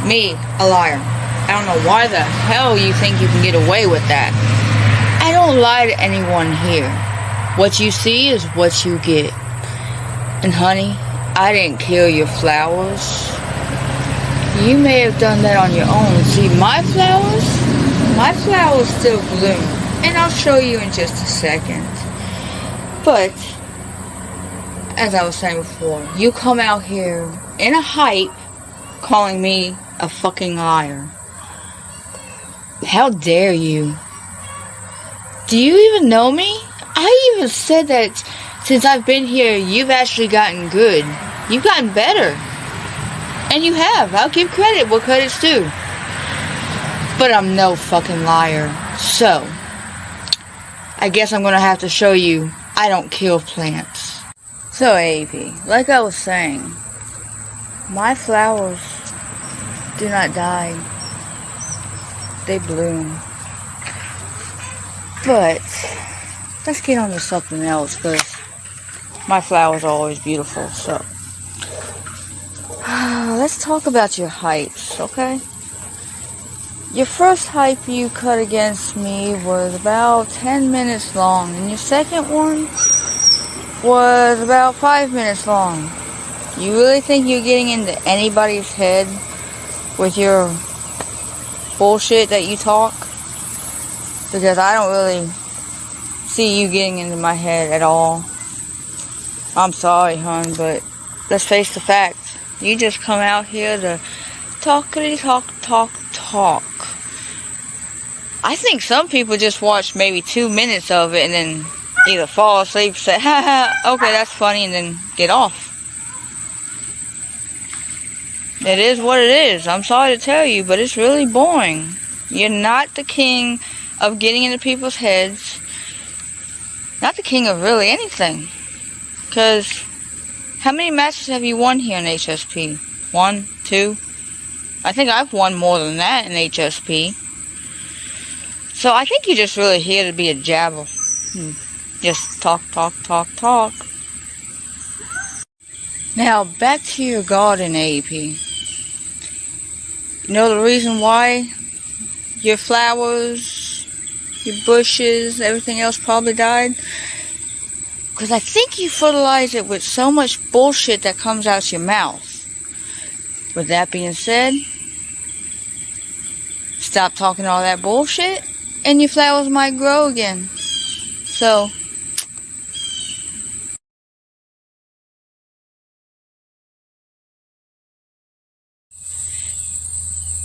Me, a liar. I don't know why the hell you think you can get away with that. I don't lie to anyone here. What you see is what you get. And honey, I didn't kill your flowers. You may have done that on your own. See, my flowers still bloom. And I'll show you in just a second. But, as I was saying before, you come out here in a hype calling me a fucking liar. How dare you? Do you even know me? I even said that since I've been here, you've actually gotten good. You've gotten better. And you have. I'll give credit where credit's due. But I'm no fucking liar. So, I guess I'm gonna have to show you I don't kill plants. So, AAP, like I was saying, my flowers do not die. They bloom. But let's get on to something else, because my flowers are always beautiful. So let's talk about your hypes, okay? Your first hype you cut against me was about 10 minutes long, and your second one was about 5 minutes long. You really think you're getting into anybody's head with your bullshit that you talk? Because I don't really see you getting into my head at all. I'm sorry, hon, but let's face the facts. You just come out here to talkity talk. I think some people just watch maybe 2 minutes of it and then either fall asleep, say, ha ha, okay, that's funny, and then get off. It is what it is. I'm sorry to tell you, but it's really boring. You're not the king of getting into people's heads. Not the king of really anything. Because how many matches have you won here in HSP? 1, 2? I think I've won more than that in HSP. So I think you're just really here to be a jabber. Just talk. Now, back to your garden, AEP. You know the reason why your flowers, your bushes, everything else probably died? Because I think you fertilize it with so much bullshit that comes out your mouth. With that being said, stop talking all that bullshit, and your flowers might grow again. So,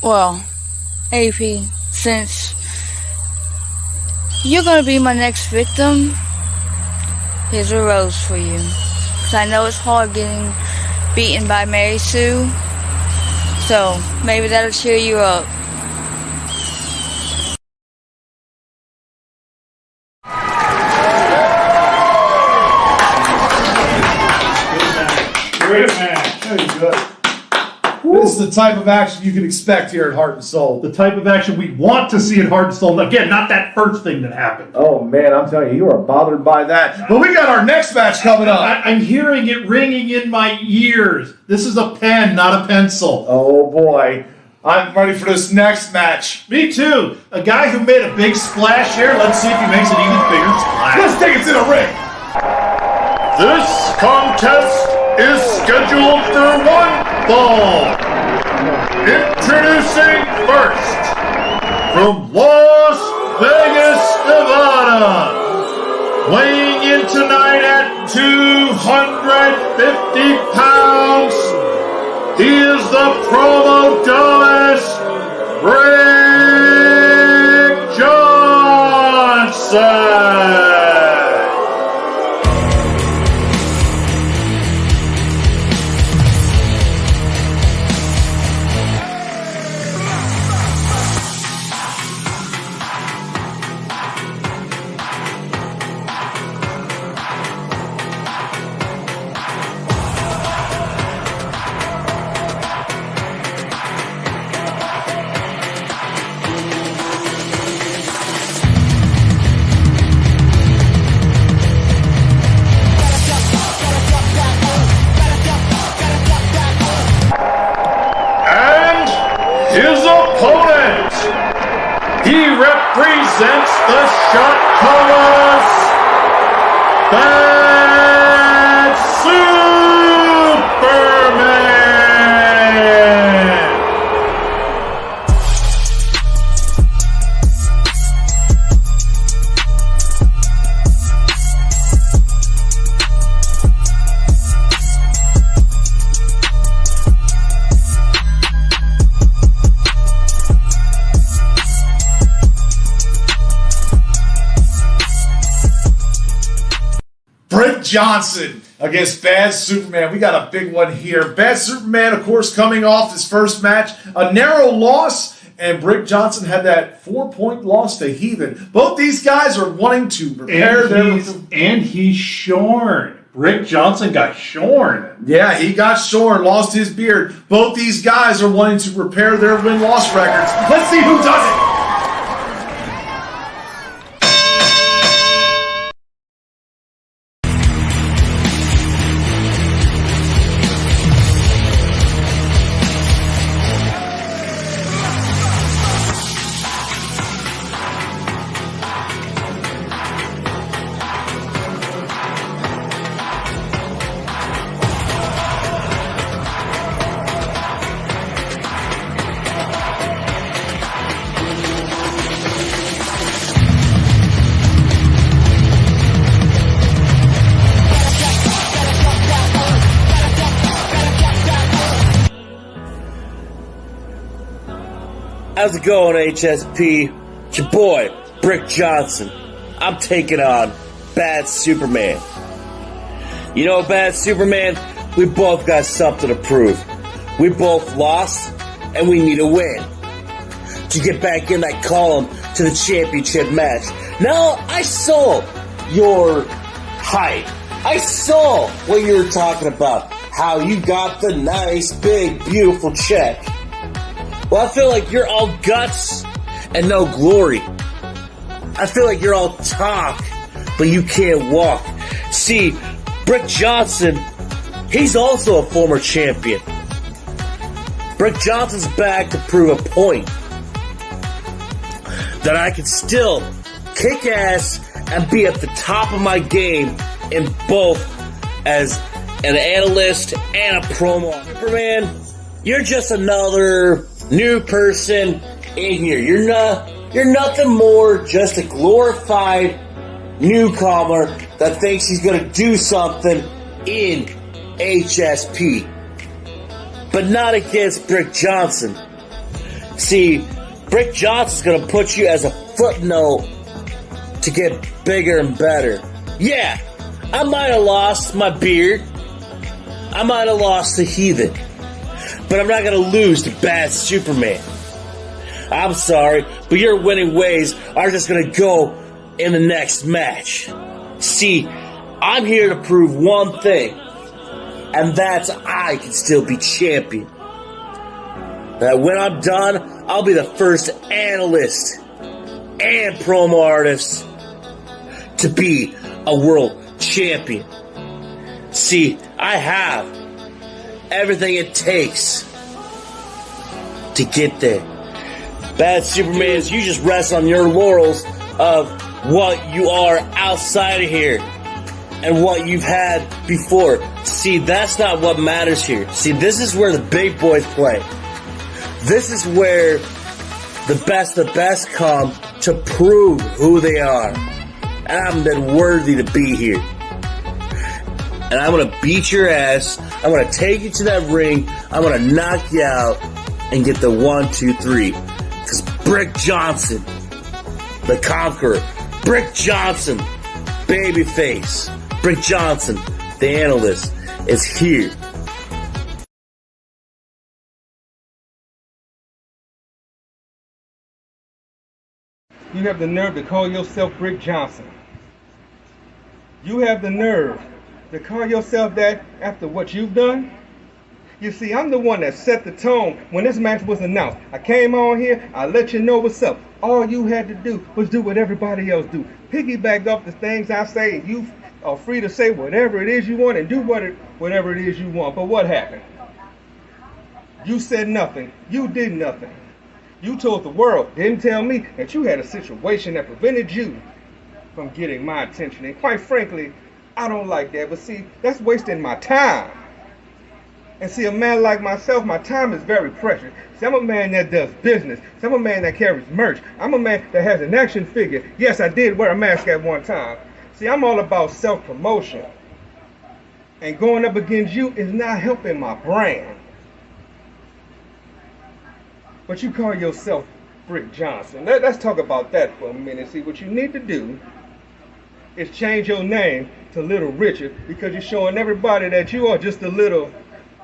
well, AP, since you're gonna be my next victim, here's a rose for you. Because I know it's hard getting beaten by Mary Sue, so maybe that'll cheer you up. Great match. Very good. This is the type of action you can expect here at Heart and Soul. The type of action we want to see at Heart and Soul. Again, not that first thing that happened. Oh, man, I'm telling you, you are bothered by that. But we got our next match coming up. I'm hearing it ringing in my ears. This is a pen, not a pencil. Oh, boy. I'm ready for this next match. Me too. A guy who made a big splash here. Let's see if he makes an even bigger splash. Let's take it to the ring. This contest is scheduled for one fall. Introducing first, from Las Vegas, Nevada, weighing in tonight at 250 pounds, he is the Promo Dallas, Rick Johnson. Represents the shot callers, Bad Superman. Johnson against Bad Superman. We got a big one here. Bad Superman, of course, coming off his first match. A narrow loss, and Brick Johnson had that 4-point loss to Heathen. Both these guys are wanting to repair and he's shorn. Brick Johnson got shorn. Yeah, he got shorn, lost his beard. Both these guys are wanting to repair their win-loss records. Let's see who does it. How's it going, HSP? It's your boy, Brick Johnson. I'm taking on Bad Superman. You know, Bad Superman, we both got something to prove. We both lost, and we need a win to get back in that column to the championship match. Now, I saw your hype. I saw what you were talking about, how you got the nice, big, beautiful check. Well, I feel like you're all guts and no glory. I feel like you're all talk, but you can't walk. See, Brick Johnson, he's also a former champion. Brick Johnson's back to prove a point that I can still kick ass and be at the top of my game in both as an analyst and a promo. Superman, you're just another new person in here. You're nothing more, just a glorified newcomer that thinks he's gonna do something in HSP. But not against Brick Johnson. See, Brick Johnson's gonna put you as a footnote to get bigger and better. Yeah, I might have lost my beard. I might have lost the Heathen. But I'm not going to lose to Bad Superman. I'm sorry, but your winning ways are just going to go in the next match. See, I'm here to prove one thing, and that's I can still be champion. That when I'm done, I'll be the first analyst and promo artist to be a world champion. See, I have everything it takes to get there. Bad Supermans, you just rest on your laurels of what you are outside of here and what you've had before. See, that's not what matters here. See, this is where the big boys play. This is where the best come to prove who they are. And I'm been worthy to be here. And I'm going to beat your ass. I'm going to take you to that ring. I'm going to knock you out and get the 1, 2, 3. Because Brick Johnson, the Conqueror, Brick Johnson, babyface, Brick Johnson, the analyst, is here. You have the nerve to call yourself Brick Johnson. You have the nerve to call yourself that after what you've done? You see, I'm the one that set the tone when this match was announced. I came on here, I let you know what's up. All you had to do was do what everybody else do. Piggyback off the things I say, and you are free to say whatever it is you want and do whatever it is you want. But what happened? You said nothing. You did nothing. You told the world, didn't tell me, that you had a situation that prevented you from getting my attention. And quite frankly, I don't like that. But see, that's wasting my time. And see, a man like myself, my time is very precious. See, I'm a man that does business. See, I'm a man that carries merch. I'm a man that has an action figure. Yes, I did wear a mask at one time. See, I'm all about self-promotion. And going up against you is not helping my brand. But you call yourself Brick Johnson. Let's talk about that for a minute. See, what you need to do is change your name to Little Richard, because you're showing everybody that you are just a little...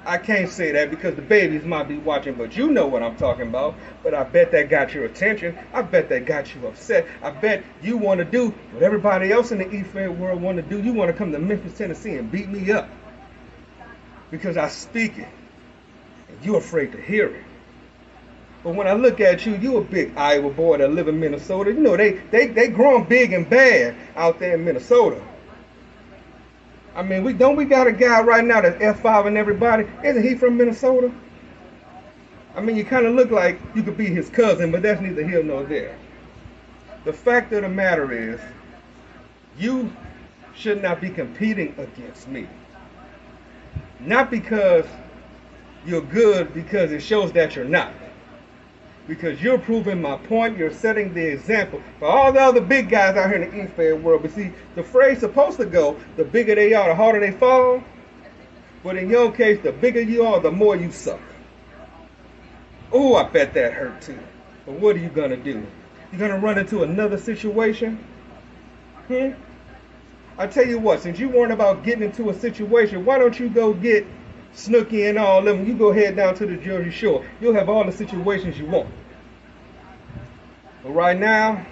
I can't say that because the babies might be watching, but you know what I'm talking about. But I bet that got your attention. I bet that got you upset. I bet you want to do what everybody else in the E-Fed world want to do. You want to come to Memphis, Tennessee and beat me up because I speak it and you're afraid to hear it. But when I look at you, you a big Iowa boy that live in Minnesota. You know, they growing big and bad out there in Minnesota. I mean, we got a guy right now that's F5 and everybody. Isn't he from Minnesota? I mean, you kind of look like you could be his cousin, but that's neither here nor there. The fact of the matter is, you should not be competing against me. Not because you're good, because it shows that you're not. Because you're proving my point, you're setting the example for all the other big guys out here in the E-Fed world. But see, the phrase supposed to go, the bigger they are, the harder they fall. But in your case, the bigger you are, the more you suck. Oh, I bet that hurt too. But what are you gonna do? You're gonna run into another situation? I tell you what, since you weren't about getting into a situation, why don't you go get Snooki and all of them? You go head down to the Jersey Shore. You'll have all the situations you want. But right now,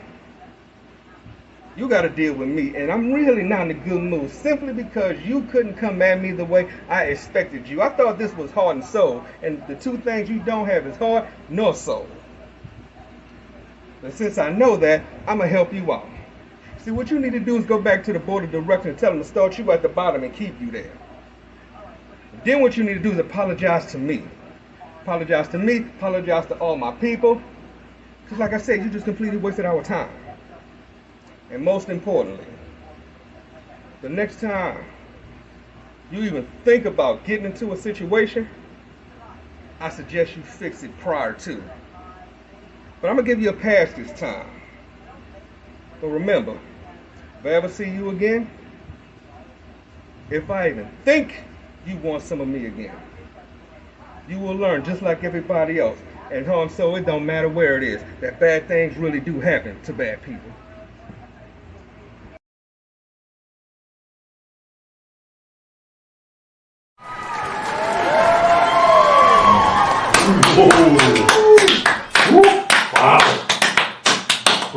you got to deal with me. And I'm really not in a good mood simply because you couldn't come at me the way I expected you. I thought this was heart and soul. And the two things you don't have is heart nor soul. But since I know that, I'm going to help you out. See, what you need to do is go back to the board of directors and tell them to start you at the bottom and keep you there. Then what you need to do is apologize to me. Apologize to me, apologize to all my people. Because like I said, you just completely wasted our time. And most importantly, the next time you even think about getting into a situation, I suggest you fix it prior to. But I'm going to give you a pass this time. But remember, if I ever see you again, if I even think you want some of me again, you will learn just like everybody else. And so it don't matter where it is, that bad things really do happen to bad people. Wow.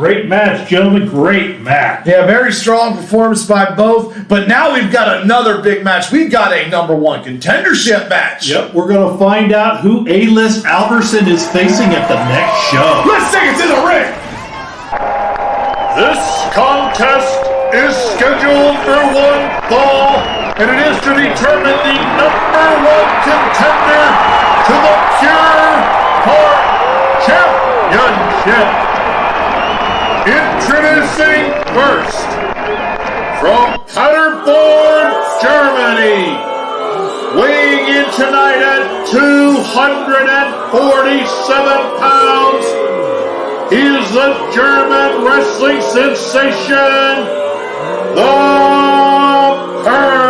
Great match, gentlemen. Great match. Yeah, very strong performance by both. But now we've got another big match. We've got a number one contendership match. Yep, we're going to find out who A-List Alverson is facing at the next show. Let's take it to the ring. This contest is scheduled for one fall, and it is to determine the number one contender to the Pure Heart Championship. Introducing first, from Paderborn, Germany, weighing in tonight at 247 pounds, he is the German wrestling sensation, the Purge.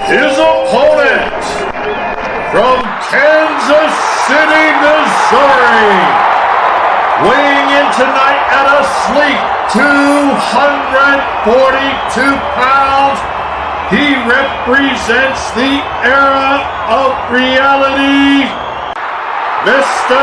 His opponent from Kansas City, Missouri, weighing in tonight at a sleek 242 pounds, he represents the era of reality, Mr.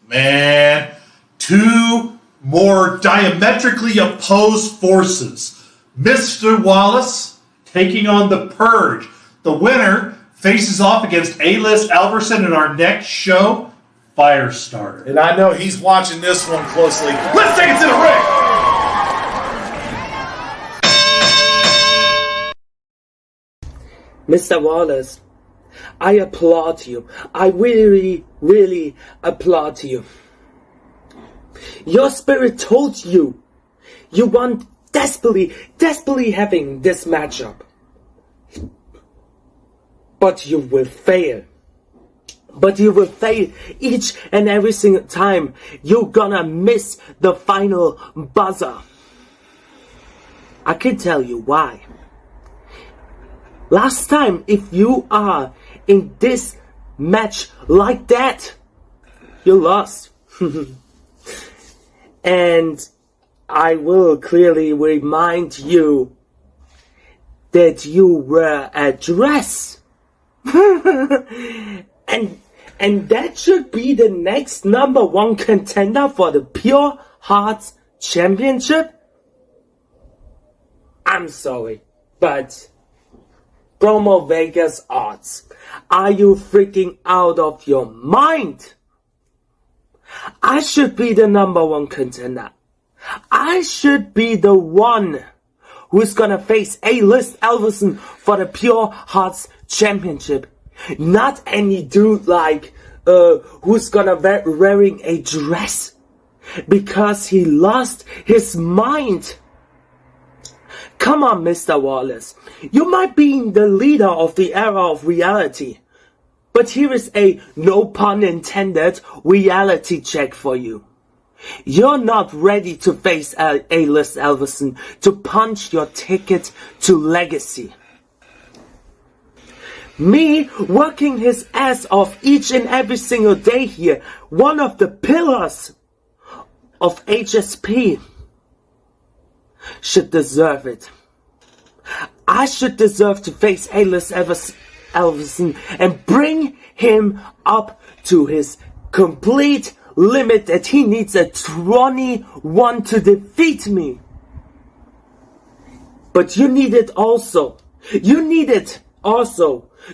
Man, two more diametrically opposed forces. Mr. Wallace taking on the Purge. The winner faces off against A-List Alverson in our next show, Firestarter. And I know he's watching this one closely. Let's take it to the ring. Mr. Wallace, I applaud you. I really, really applaud you. Your spirit told you you want desperately having this matchup. But you will fail. But you will fail each and every single time. You're gonna miss the final buzzer. I can tell you why. Last time, if you are in this match like that, you lost. And I will clearly remind you that you wear a dress. and that should be the next number one contender for the Pure Hearts Championship. I'm sorry, but Promo Vegas odds. Are you freaking out of your mind? I should be the number one contender. I should be the one who's gonna face A-List Alverson for the Pure Hearts Championship. Not any dude like, who's gonna wearing a dress because he lost his mind. Come on, Mr. Wallace. You might be the leader of the era of reality. But here is a, no pun intended, reality check for you. You're not ready to face A-List Alverson to punch your ticket to legacy. Me working his ass off each and every single day here, one of the pillars of HSP, should deserve it. I should deserve to face A-List Alverson and bring him up to his complete limit that he needs a 21 to defeat me. But you needed also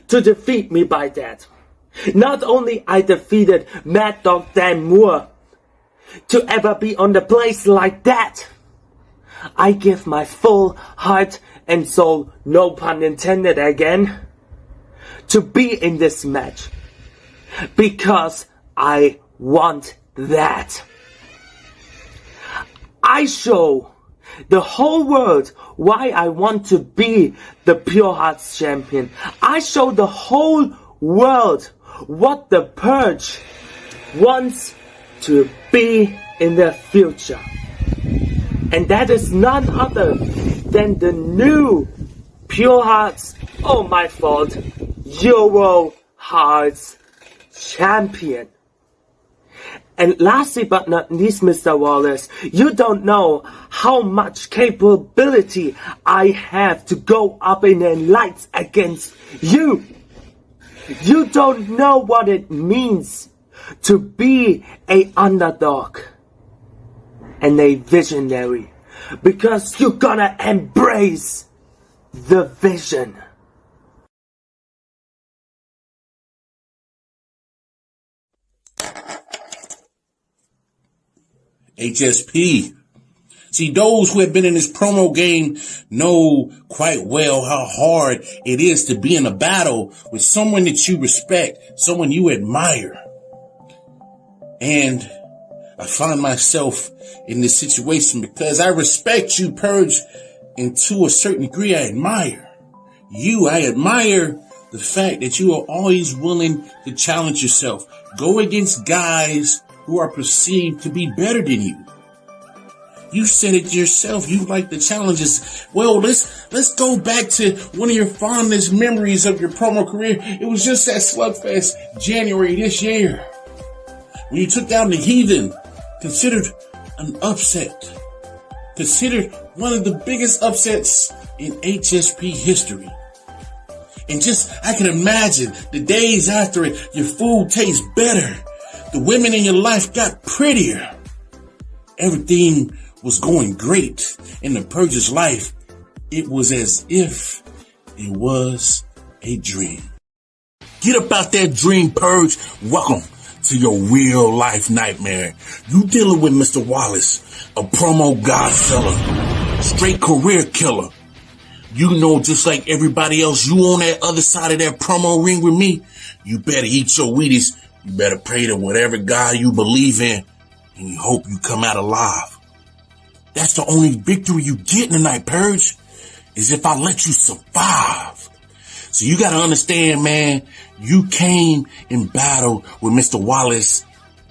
to defeat me by that. Not only I defeated Mad Dog Dan Moore to ever be on the place like that, I give my full heart and soul, no pun intended again, to be in this match. Because I want that. I show the whole world why I want to be the Pure Hearts champion. I show the whole world what the Purge wants to be in the future. And that is none other than the new Pure Hearts, oh my fault, Euro Hearts champion. And lastly but not least, Mr. Wallace, you don't know how much capability I have to go up in the lights against you. You don't know what it means to be a underdog and a visionary, because you're gonna embrace the vision. HSP. See, those who have been in this promo game know quite well how hard it is to be in a battle with someone that you respect, someone you admire. And I find myself in this situation because I respect you, Purge, and to a certain degree I admire you. I admire the fact that you are always willing to challenge yourself. Go against guys who are perceived to be better than you. You said it yourself. You like the challenges. Well, let's go back to one of your fondest memories of your promo career. It was just that Slugfest January this year when you took down the Heathen, considered an upset, considered one of the biggest upsets in HSP history. And I can imagine the days after it, your food tastes better. The women in your life got prettier. Everything was going great in the Purge's life. It was as if it was a dream. Get up out that dream, Purge. Welcome to your real life nightmare. You dealing with Mr. Wallace, a promo godseller, straight career killer. You know, just like everybody else, you on that other side of that promo ring with me, you better eat your Wheaties. You better pray to whatever God you believe in, and you hope you come out alive. That's the only victory you get tonight, Purge, is if I let you survive. So you got to understand, man, you came in battle with Mr. Wallace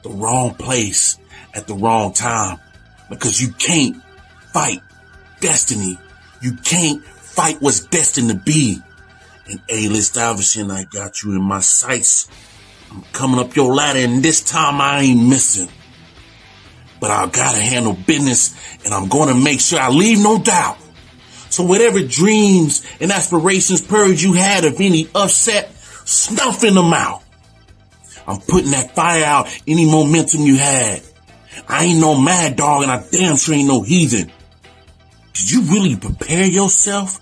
the wrong place at the wrong time, because you can't fight destiny. You can't fight what's destined to be. And A-list Iverson, I got you in my sights. I'm coming up your ladder, and this time I ain't missing. But I gotta handle business, and I'm gonna make sure I leave no doubt. So whatever dreams and aspirations, Purge, you had of any upset, snuffing them out. I'm putting that fire out, any momentum you had. I ain't no mad dog, and I damn sure ain't no heathen. Did you really prepare yourself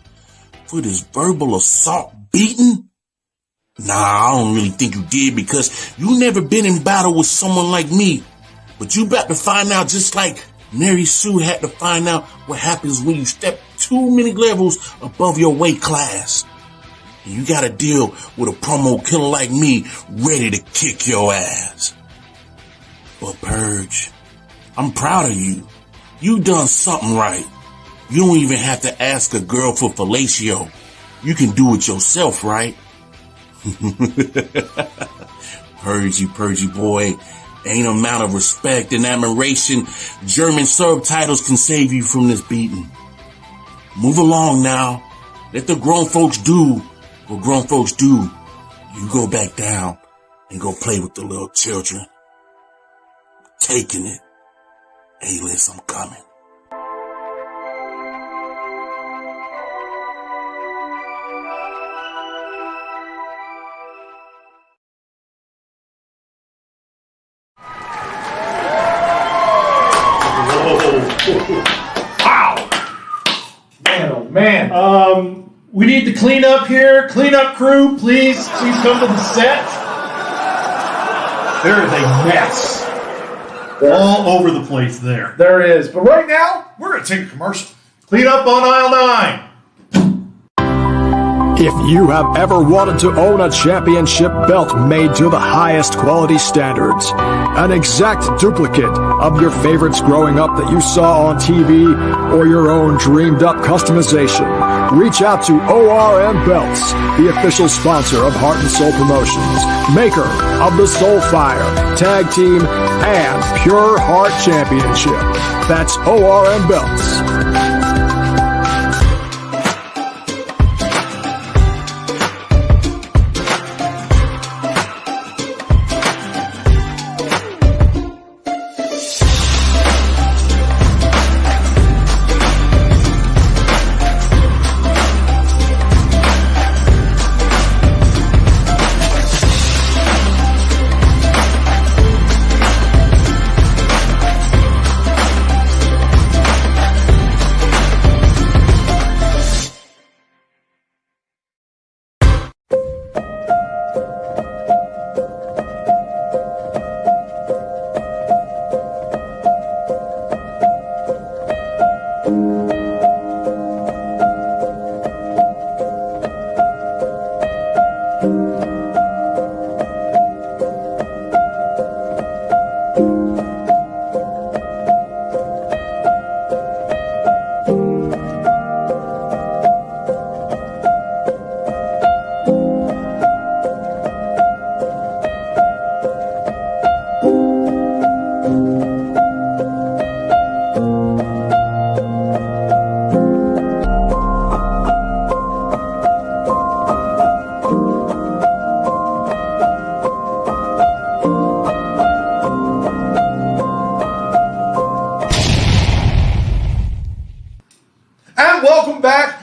for this verbal assault beating? Nah, I don't really think you did, because you never been in battle with someone like me. But you about to find out, just like Mary Sue had to find out what happens when you step too many levels above your weight class. And you gotta deal with a promo killer like me, ready to kick your ass. But Purge, I'm proud of you. You done something right. You don't even have to ask a girl for fellatio. You can do it yourself, right? Purgy boy. Ain't amount of respect and admiration German subtitles can save you from this beating. Move along now. Let the grown folks do what grown folks do. You go back down and go play with the little children. Taking it. A-list, I'm coming. Wow! Man, oh Man. We need the cleanup here. Cleanup crew, please come to the set. There is a mess all over the place there. There is. But right now, we're going to take a commercial. Clean up on aisle 9. If you have ever wanted to own a championship belt made to the highest quality standards, an exact duplicate of your favorites growing up that you saw on TV, or your own dreamed up customization, reach out to ORM Belts, the official sponsor of Heart and Soul Promotions, maker of the Soulfire, Tag Team, and Pure Heart Championship. That's ORM Belts.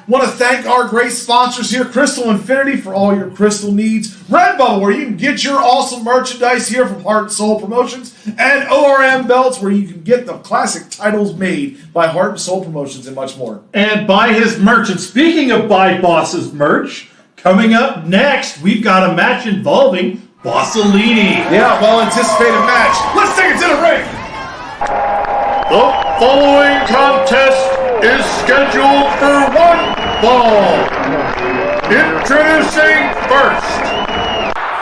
Want to thank our great sponsors here, Crystal Infinity, for all your crystal needs, Redbubble, where you can get your awesome merchandise here from Heart and Soul Promotions, and ORM Belts, where you can get the classic titles made by Heart and Soul Promotions, and much more. And buy his merch. And speaking of buy Boss's merch, coming up next, we've got a match involving Bossolini. Yeah, well-anticipated match. Let's take it to the ring. The following contest is scheduled for one fall. Introducing first,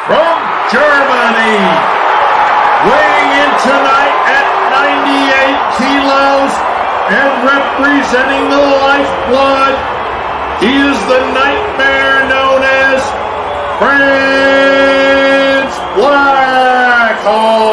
from Germany, weighing in tonight at 98 kilos and representing the Lifeblood, he is the Nightmare known as Prince Blackheart.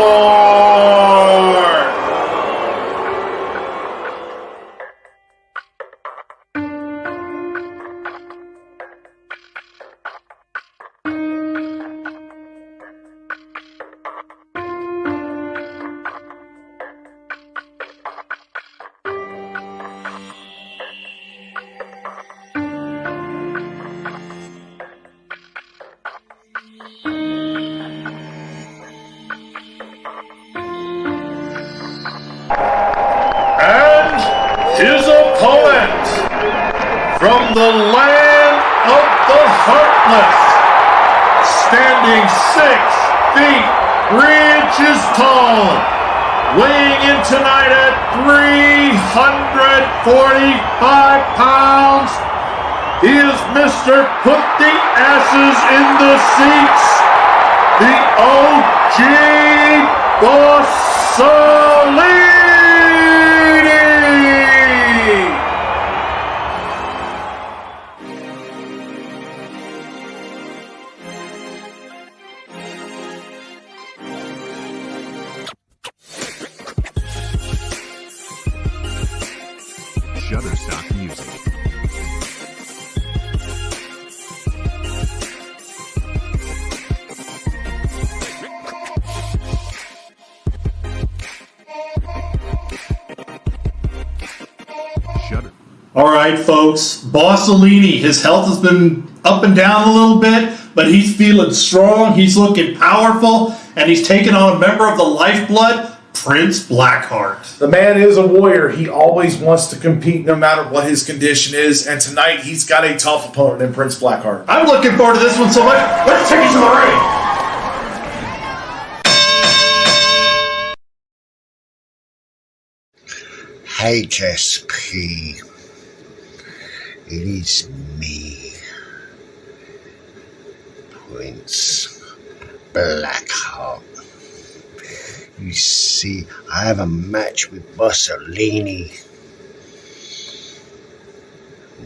His opponent, from the land of the Heartless, standing 6 feet 3 inches tall, weighing in tonight at 345 pounds, he is Mr. Put the Asses in the Seats, the OG Bossolini. Shutterstock Music. All right, folks. Bossolini, his health has been up and down a little bit, but he's feeling strong. He's looking powerful, and he's taking on a member of the Lifeblood, Prince Blackheart. The man is a warrior. He always wants to compete no matter what his condition is. And tonight he's got a tough opponent in Prince Blackheart. I'm looking forward to this one so much. Let's take it to the ring. HSP. It is me, Prince Blackheart. You see, I have a match with Mussolini.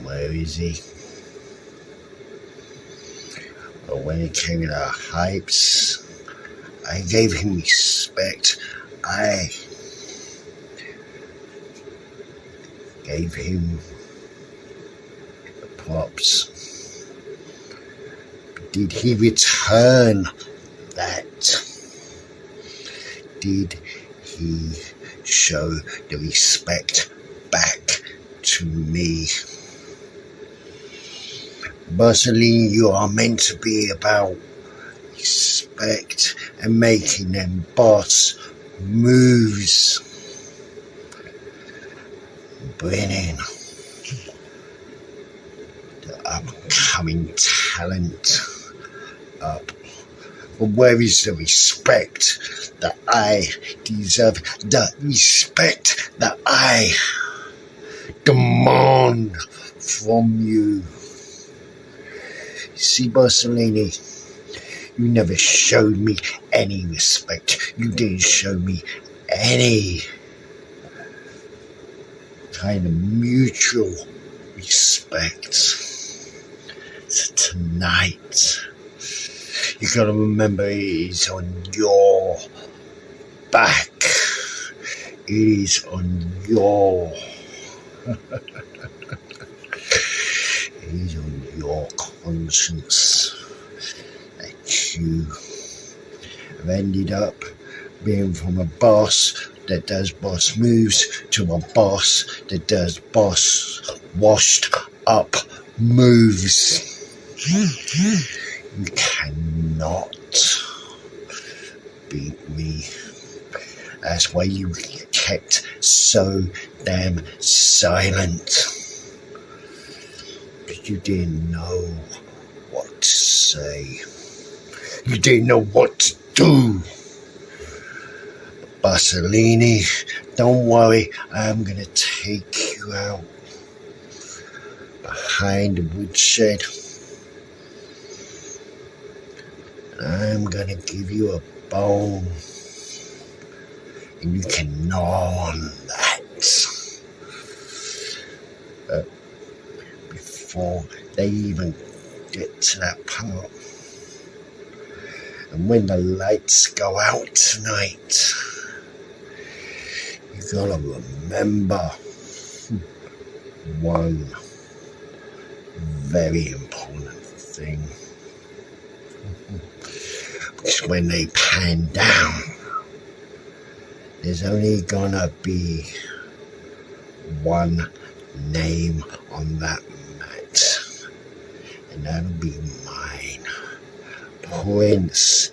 Where is he? But when it came to the hypes, I gave him respect. I gave him the props. But did he return that? Did he show the respect back to me? Mussolini, you are meant to be about respect and making them boss moves. Bringing the upcoming talent up. But where is the respect that I deserve? The respect that I demand from you. See, Mussolini, you never showed me any respect. You didn't show me any kind of mutual respect. So tonight, you gotta remember it is on your back. It is on your it is on your conscience that you have ended up being from a boss that does boss moves to a boss that does boss washed up moves. You cannot beat me. That's why you kept so damn silent. Because you didn't know what to say. You didn't know what to do. Mussolini, don't worry, I'm gonna take you out behind the woodshed. I'm gonna give you a bone, and you can gnaw on that. But before they even get to that part, and when the lights go out tonight, you gotta remember one very important thing. Because when they pan down, there's only gonna be one name on that mat, and that'll be mine, Prince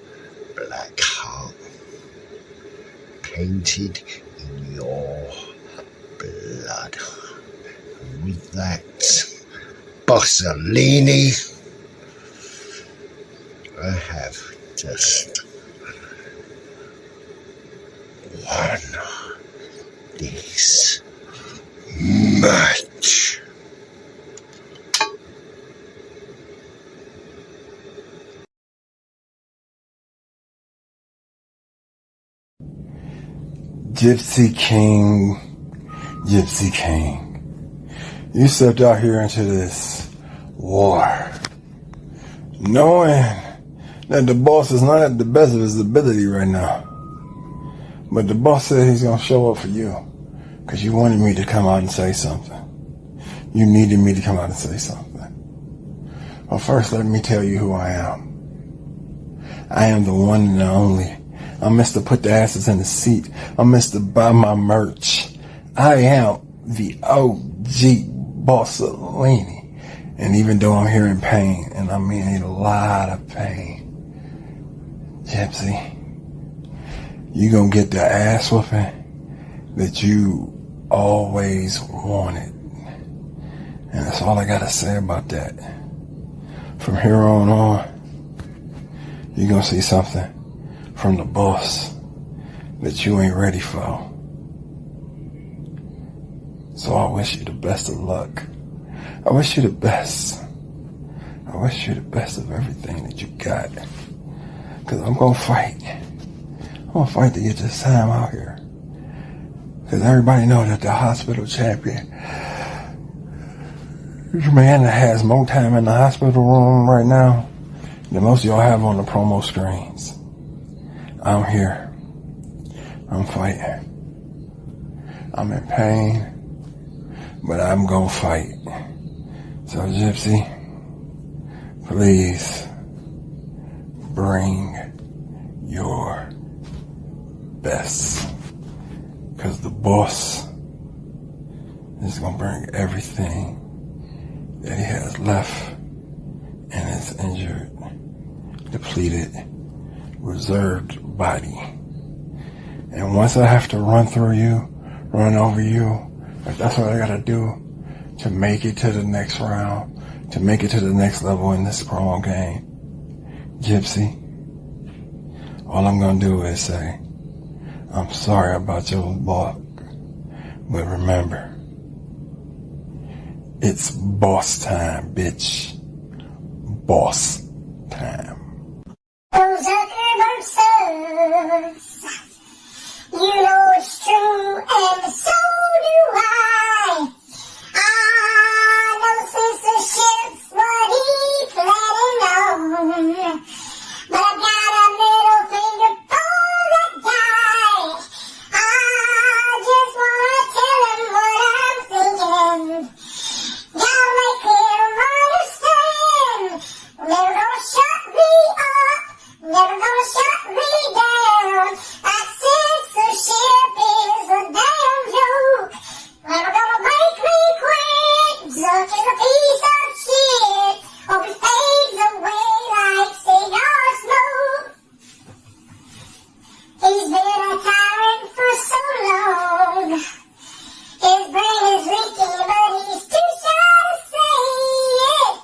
Blackheart, painted in your blood. And with that, Mussolini, I have just won this match. Gypsy King, Gypsy King, you stepped out here into this war, knowing that the boss is not at the best of his ability right now. But the boss said he's going to show up for you because you wanted me to come out and say something. You needed me to come out and say something. Well, first, let me tell you who I am. I am the one and the only. I'm Mr. Put the Asses in the Seat. I'm Mr. Buy My Merch. I am the OG Mussolini. And even though I'm here in pain, and I mean a lot of pain, Gypsy, you're going to get the ass whooping that you always wanted. And that's all I got to say about that. From here on, you're going to see something from the boss that you ain't ready for. So I wish you the best of luck. I wish you the best. I wish you the best of everything that you got. Because I'm going to fight. I'm going to fight to get this time out here. Because everybody knows that the hospital champion is a man that has more time in the hospital room right now than most of y'all have on the promo screens. I'm here. I'm fighting. I'm in pain. But I'm gonna fight. So Gypsy, please bring your best. Because the boss is gonna bring everything that he has left in his injured, depleted, reserved body. And once I have to run through you, run over you, if that's what I gotta do to make it to the next round, to make it to the next level in this promo game, Gypsy, all I'm gonna do is say, I'm sorry about your luck, but remember, it's boss time, bitch. Boss time. Those other verses, you know it's true, and so do I. I know censorship's what he's planning on, but I got a middle finger for that guy. I just wanna tell him what I'm thinking. Gotta make him understand. Never gonna shut me up, never gonna shut me down. That censorship is a damn joke. Never gonna make me quit. Zuck is a piece of shit. Hope he fades away like cigar smoke. He's been a tyrant for so long. His brain is leaky, but he's too shy to say it.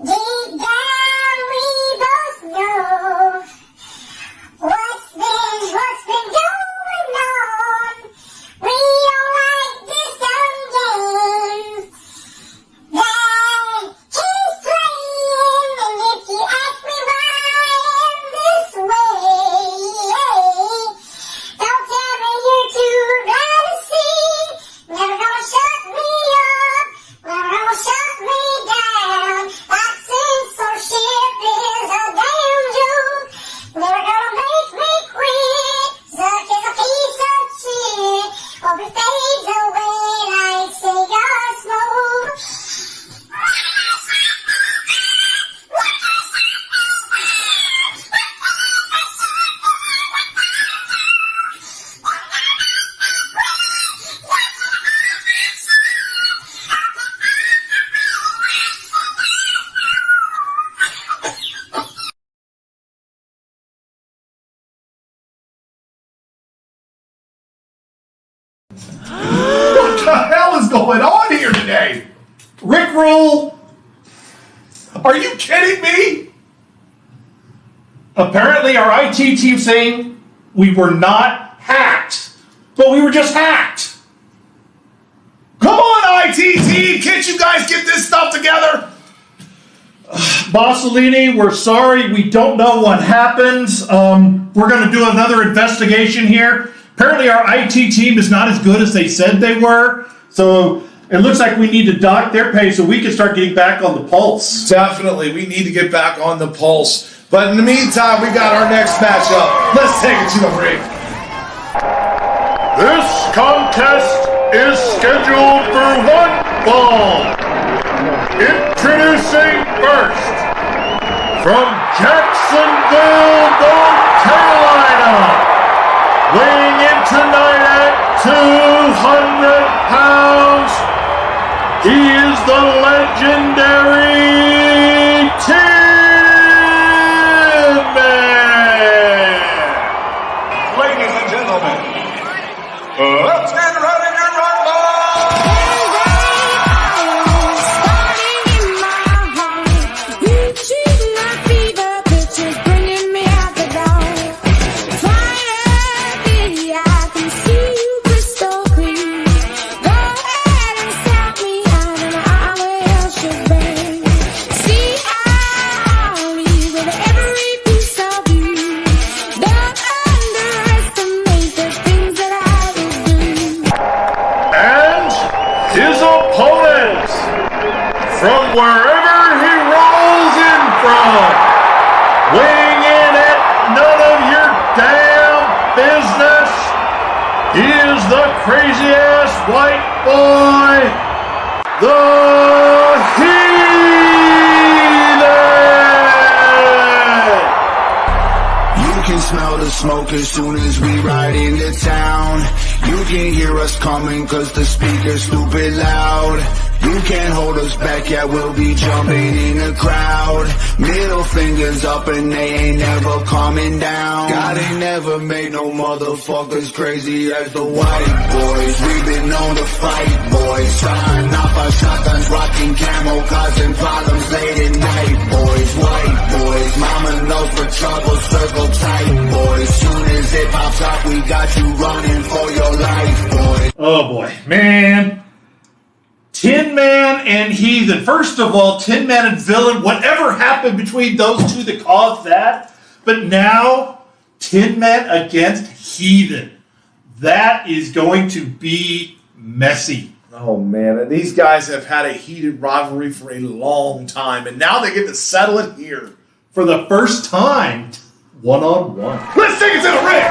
Deep down, we both know what's been going on. We don't like this dumb game that he's playing. And if you ask me why I am this way, don't tell me you're too glad to see. Never gonna shut me up, never gonna shut me down. That censorship is a damn joke. Never gonna make me quit. Zuck is a piece of shit. Hope it fades away like cigar smoke. What the hell is going on here today? Rick Roll? Are you kidding me? Apparently our IT team saying we were not hacked, but we were just hacked. Come on, IT team, can't you guys get this stuff together? Bossolini, we're sorry. We don't know what happened. We're going to do another investigation here. Apparently our IT team is not as good as they said they were. So it looks like we need to dock their pay so we can start getting back on the pulse. Definitely, we need to get back on the pulse. But in the meantime, we got our next matchup. Let's take it to the ring. This contest is scheduled for one fall. Introducing first, from Jacksonville, North Carolina, weighing in tonight at 200 pounds, he is the legendary Tin Man. ladies and gentlemen, let's get ready to rumble! From wherever he rolls in from, weighing in at none of your damn business, he is the crazy-ass white boy, the Heathen! You can smell the smoke as soon as we ride into town. You can hear us coming cause the speaker's stupid loud. You can't hold us back, yeah, we'll be jumping in the crowd. Middle fingers up and they ain't never coming down. God ain't never made no motherfuckers crazy as the white boys. We've been known to fight, boys. Trying off our shotguns, rocking camo, causing problems late at night, boys. White boys, mama knows for trouble, circle tight, boys. Soon as it pops up, we got you running for your life, boys. Oh boy, man. Tin Man and Heathen. First of all, Tin Man and Villain, whatever happened between those two that caused that? But now, Tin Man against Heathen. That is going to be messy. Oh, man. And these guys have had a heated rivalry for a long time, and now they get to settle it here. For the first time, one-on-one. Let's take it to the ring!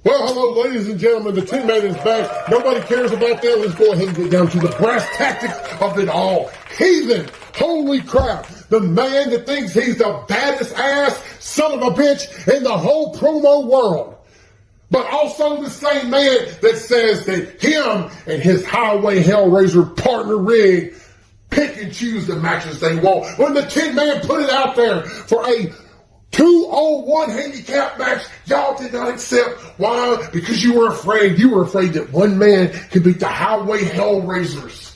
Well, hello, ladies and gentlemen. The Tin Man is back. Nobody cares about that. Let's go ahead and get down to the brass tactics of it all. Heathen. Holy crap. The man that thinks he's the baddest ass son of a bitch in the whole promo world. But also the same man that says that him and his Highway Hellraiser partner Rig pick and choose the matches they want. When the Tin Man put it out there for a 2-on-1 handicap match, y'all did not accept. Why? Because you were afraid. You were afraid that one man could beat the Highway Hellraisers.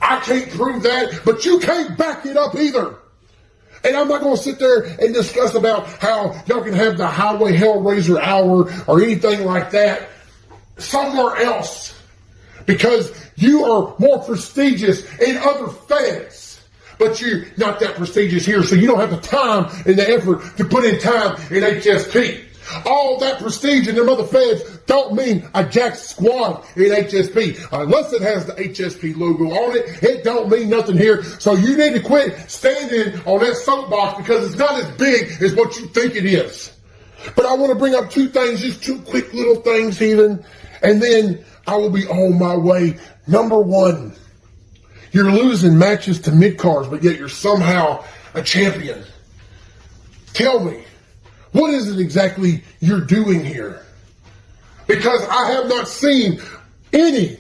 I can't prove that, but you can't back it up either. And I'm not going to sit there and discuss about how y'all can have the Highway Hellraiser hour or anything like that somewhere else, because you are more prestigious in other feds. But you're not that prestigious here, so you don't have the time and the effort to put in time in HSP. All that prestige in them other feds don't mean a jack squad in HSP. Unless it has the HSP logo on it, it don't mean nothing here. So you need to quit standing on that soapbox, because it's not as big as what you think it is. But I want to bring up two things, just two quick little things, Heathen, and then I will be on my way. Number one, you're losing matches to mid-cards, but yet you're somehow a champion. Tell me, what is it exactly you're doing here? Because I have not seen any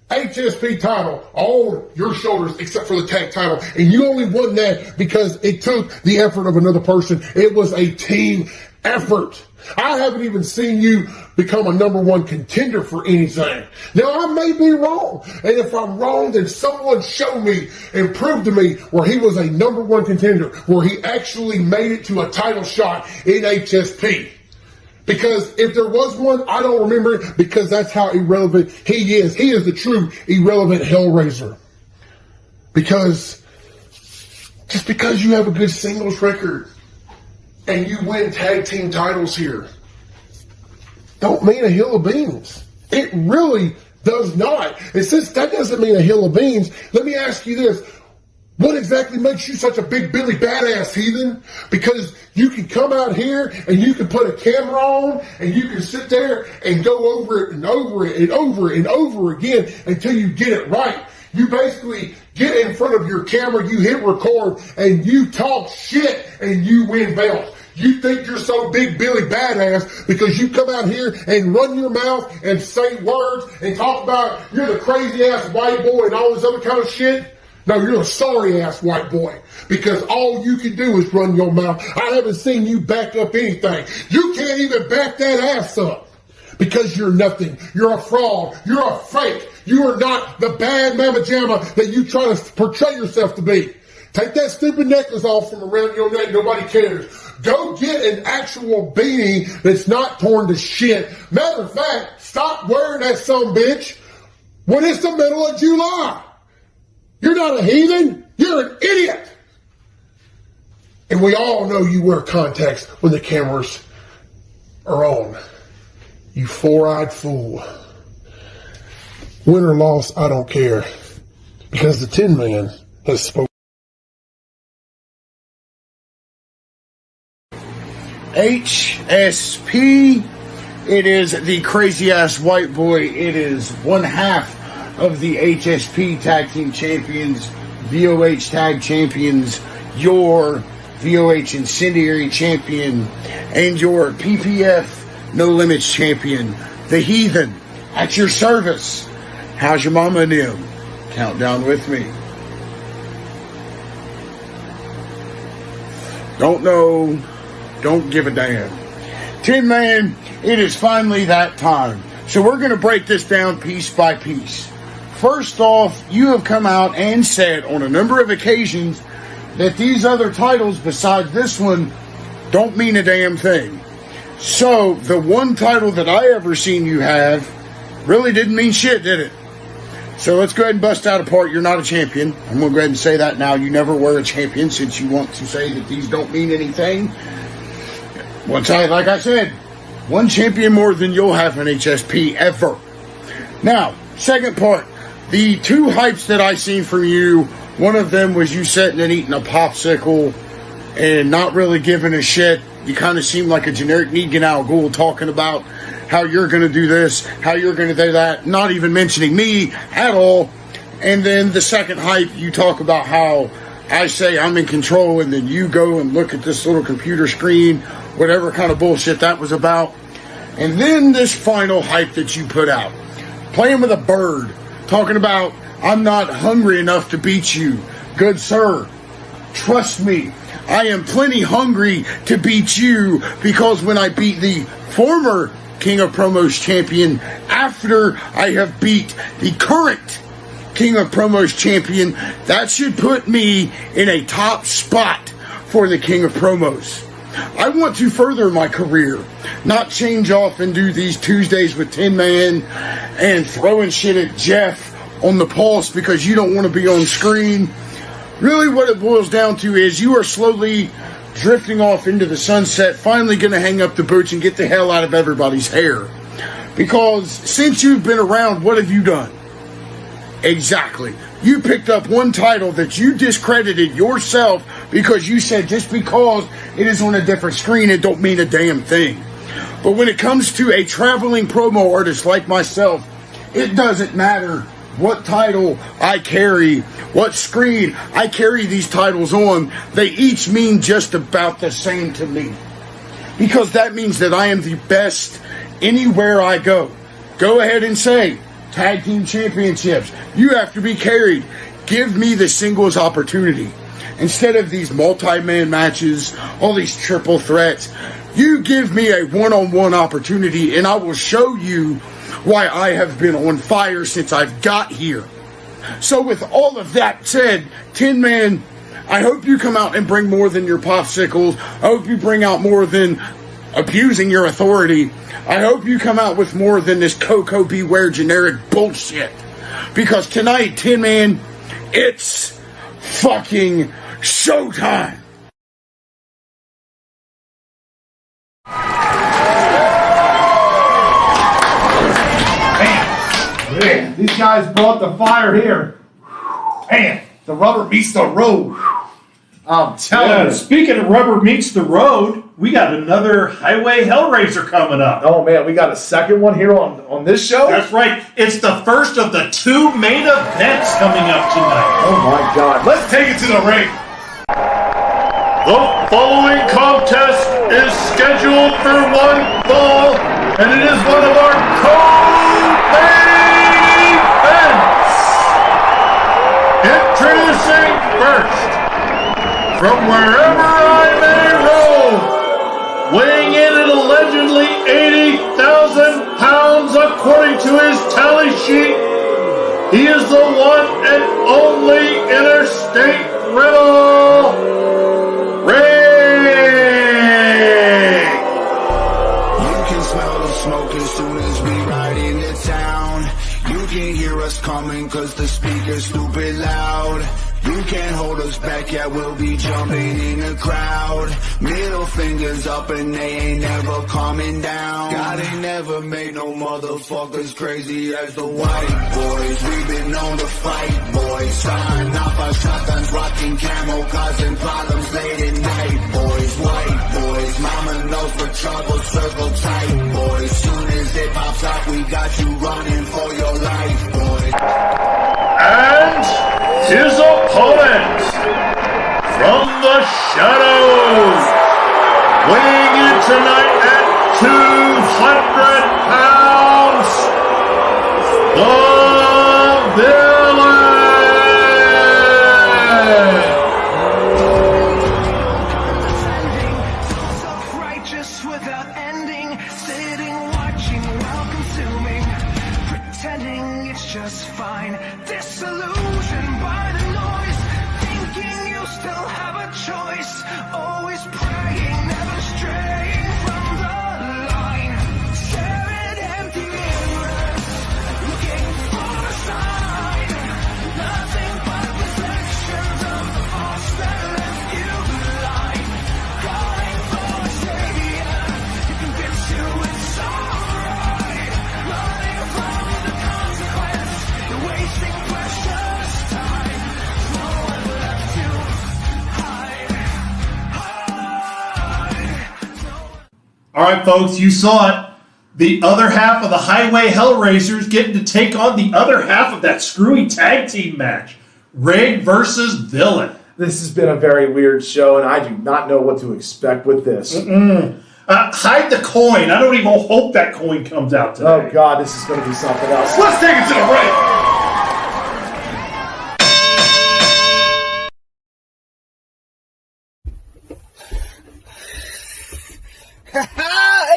HSP title on your shoulders except for the tag title. And you only won that because it took the effort of another person. It was a team effort. I haven't even seen you become a number one contender for anything. Now, I may be wrong. And if I'm wrong, then someone show me and prove to me where he was a number one contender, where he actually made it to a title shot in HSP. Because if there was one, I don't remember it, because that's how irrelevant he is. He is the true irrelevant Hellraiser. Because just because you have a good singles record and you win tag team titles here don't mean a hill of beans. It really does not. And since that doesn't mean a hill of beans, let me ask you this. What exactly makes you such a big Billy Badass, Heathen? Because you can come out here and you can put a camera on and you can sit there and go over it and over it and over it and over again until you get it right. You basically get in front of your camera, you hit record, and you talk shit and you win belts. You think you're so big Billy Badass because you come out here and run your mouth and say words and talk about you're the crazy ass white boy and all this other kind of shit. No, you're a sorry-ass white boy because all you can do is run your mouth. I haven't seen you back up anything. You can't even back that ass up because you're nothing. You're a fraud. You're a fake. You are not the bad mamma jamma that you try to portray yourself to be. Take that stupid necklace off from around your neck. Nobody cares. Go get an actual beanie that's not torn to shit. Matter of fact, stop wearing that sumbitch when it's the middle of July. You're not a heathen. You're an idiot. And we all know you wear contacts when the cameras are on. You four-eyed fool. Win or loss, I don't care. Because the Tin Man has spoken. HSP. It is the crazy-ass white boy. It is one half of the HSP Tag Team Champions, VOH Tag Champions, your VOH Incendiary Champion, and your PPF No Limits Champion, the Heathen, at your service. How's your mama and them? Count down with me. Don't know, don't give a damn. Tin Man, it is finally that time. So we're going to break this down piece by piece. First off, you have come out and said on a number of occasions that these other titles besides this one don't mean a damn thing. So, the one title that I ever seen you have really didn't mean shit, did it? So let's go ahead and bust out a part. You're not a champion. I'm going to go ahead and say that now. You never were a champion since you want to say that these don't mean anything. Like I said, one champion more than you'll have in HSP ever. Now, second part. The two hypes that I seen from you, one of them was you sitting and eating a popsicle and not really giving a shit. You kind of seem like a generic Negan Al Ghul talking about how you're going to do this, how you're going to do that, not even mentioning me at all. And then the second hype, you talk about how I say I'm in control and then you go and look at this little computer screen, whatever kind of bullshit that was about. And then this final hype that you put out, playing with a bird, talking about I'm not hungry enough to beat you. Good sir, trust me, I am plenty hungry to beat you because when I beat the former King of Promos champion after I have beat the current King of Promos champion, that should put me in a top spot for the King of Promos. I want to further my career, not change off and do these Tuesdays with Tin Man and throwing shit at Jeff on the pulse because you don't want to be on screen. Really what it boils down to is you are slowly drifting off into the sunset, finally going to hang up the boots and get the hell out of everybody's hair. Because since you've been around, what have you done? Exactly. You picked up one title that you discredited yourself because you said just because it is on a different screen, it don't mean a damn thing. But when it comes to a traveling promo artist like myself, it doesn't matter what title I carry, what screen I carry these titles on. They each mean just about the same to me. Because that means that I am the best anywhere I go. Go ahead and say, Tag Team Championships, you have to be carried. Give me the singles opportunity. Instead of these multi-man matches, all these triple threats, you give me a one-on-one opportunity and I will show you why I have been on fire since I've got here. So with all of that said, Tin Man, I hope you come out and bring more than your popsicles. I hope you bring out more than abusing your authority. I hope you come out with more than this Coco Beware generic bullshit. Because tonight, Tin Man, it's fucking showtime. Man, these guys brought the fire here. Man, the rubber meets the road. I'm telling you. Speaking of rubber meets the road, we got another Highway Hellraiser coming up. Oh man, we got a second one here on this show? That's right. It's the first of the two main events coming up tonight. Oh my God. Let's take it to the ring. The following contest is scheduled for one fall, and it is one of our co-main events. Introducing first, from wherever I may roam, weighing in at allegedly 80,000 pounds according to his tally sheet, he is the one and only interstate riddle, Rig! You can smell the smoke as soon as we ride into town. You can hear us coming cause the speaker's stupid loud. You can't hold us back, yeah, we'll be jumping in the crowd. Middle fingers up and they ain't never coming down. God ain't never made no motherfuckers crazy as the white boys. We've been known to fight, boys. Starting off our shotguns, rocking camo, causing problems late at night, boys. White boys, mama knows for trouble, circle tight, boys. Soon as it pops up, we got you running for your life, boys. And his opponent, from the shadows, weighing in tonight at 200 pounds, the Villain! Self-righteous without ending, sitting, watching while consuming, pretending it's just fine, disillusioned by the noise, thinking you still have a choice, always praying, never straying from the line, staring at empty mirrors, looking for a sign, nothing but reflections of the past that left you blind, calling for a savior to convince you it's alright, running from the consequence, you're wasting precious time, no one left to hide. All right, folks, you saw it. The other half of the Highway Hellraisers getting to take on the other half of that screwy tag team match. Rig versus Villain. This has been a very weird show, and I do not know what to expect with this. Hide the coin. I don't even hope that coin comes out today. Oh, God, this is going to be something else. Let's take it to the break.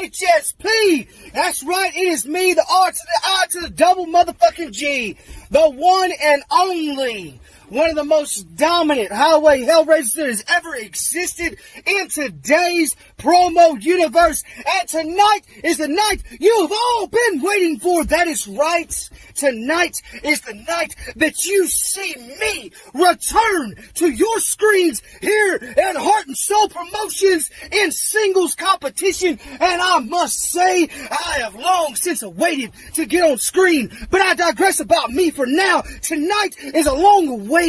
HSP! That's right, it is me, the R to the I to the double motherfucking G. The one and only. One of the most dominant highway hellraisers that has ever existed in today's promo universe. And tonight is the night you've all been waiting for. That is right. Tonight is the night that you see me return to your screens here at Heart and Soul Promotions in singles competition. And I must say, I have long since awaited to get on screen. But I digress about me for now. Tonight is a long-awaited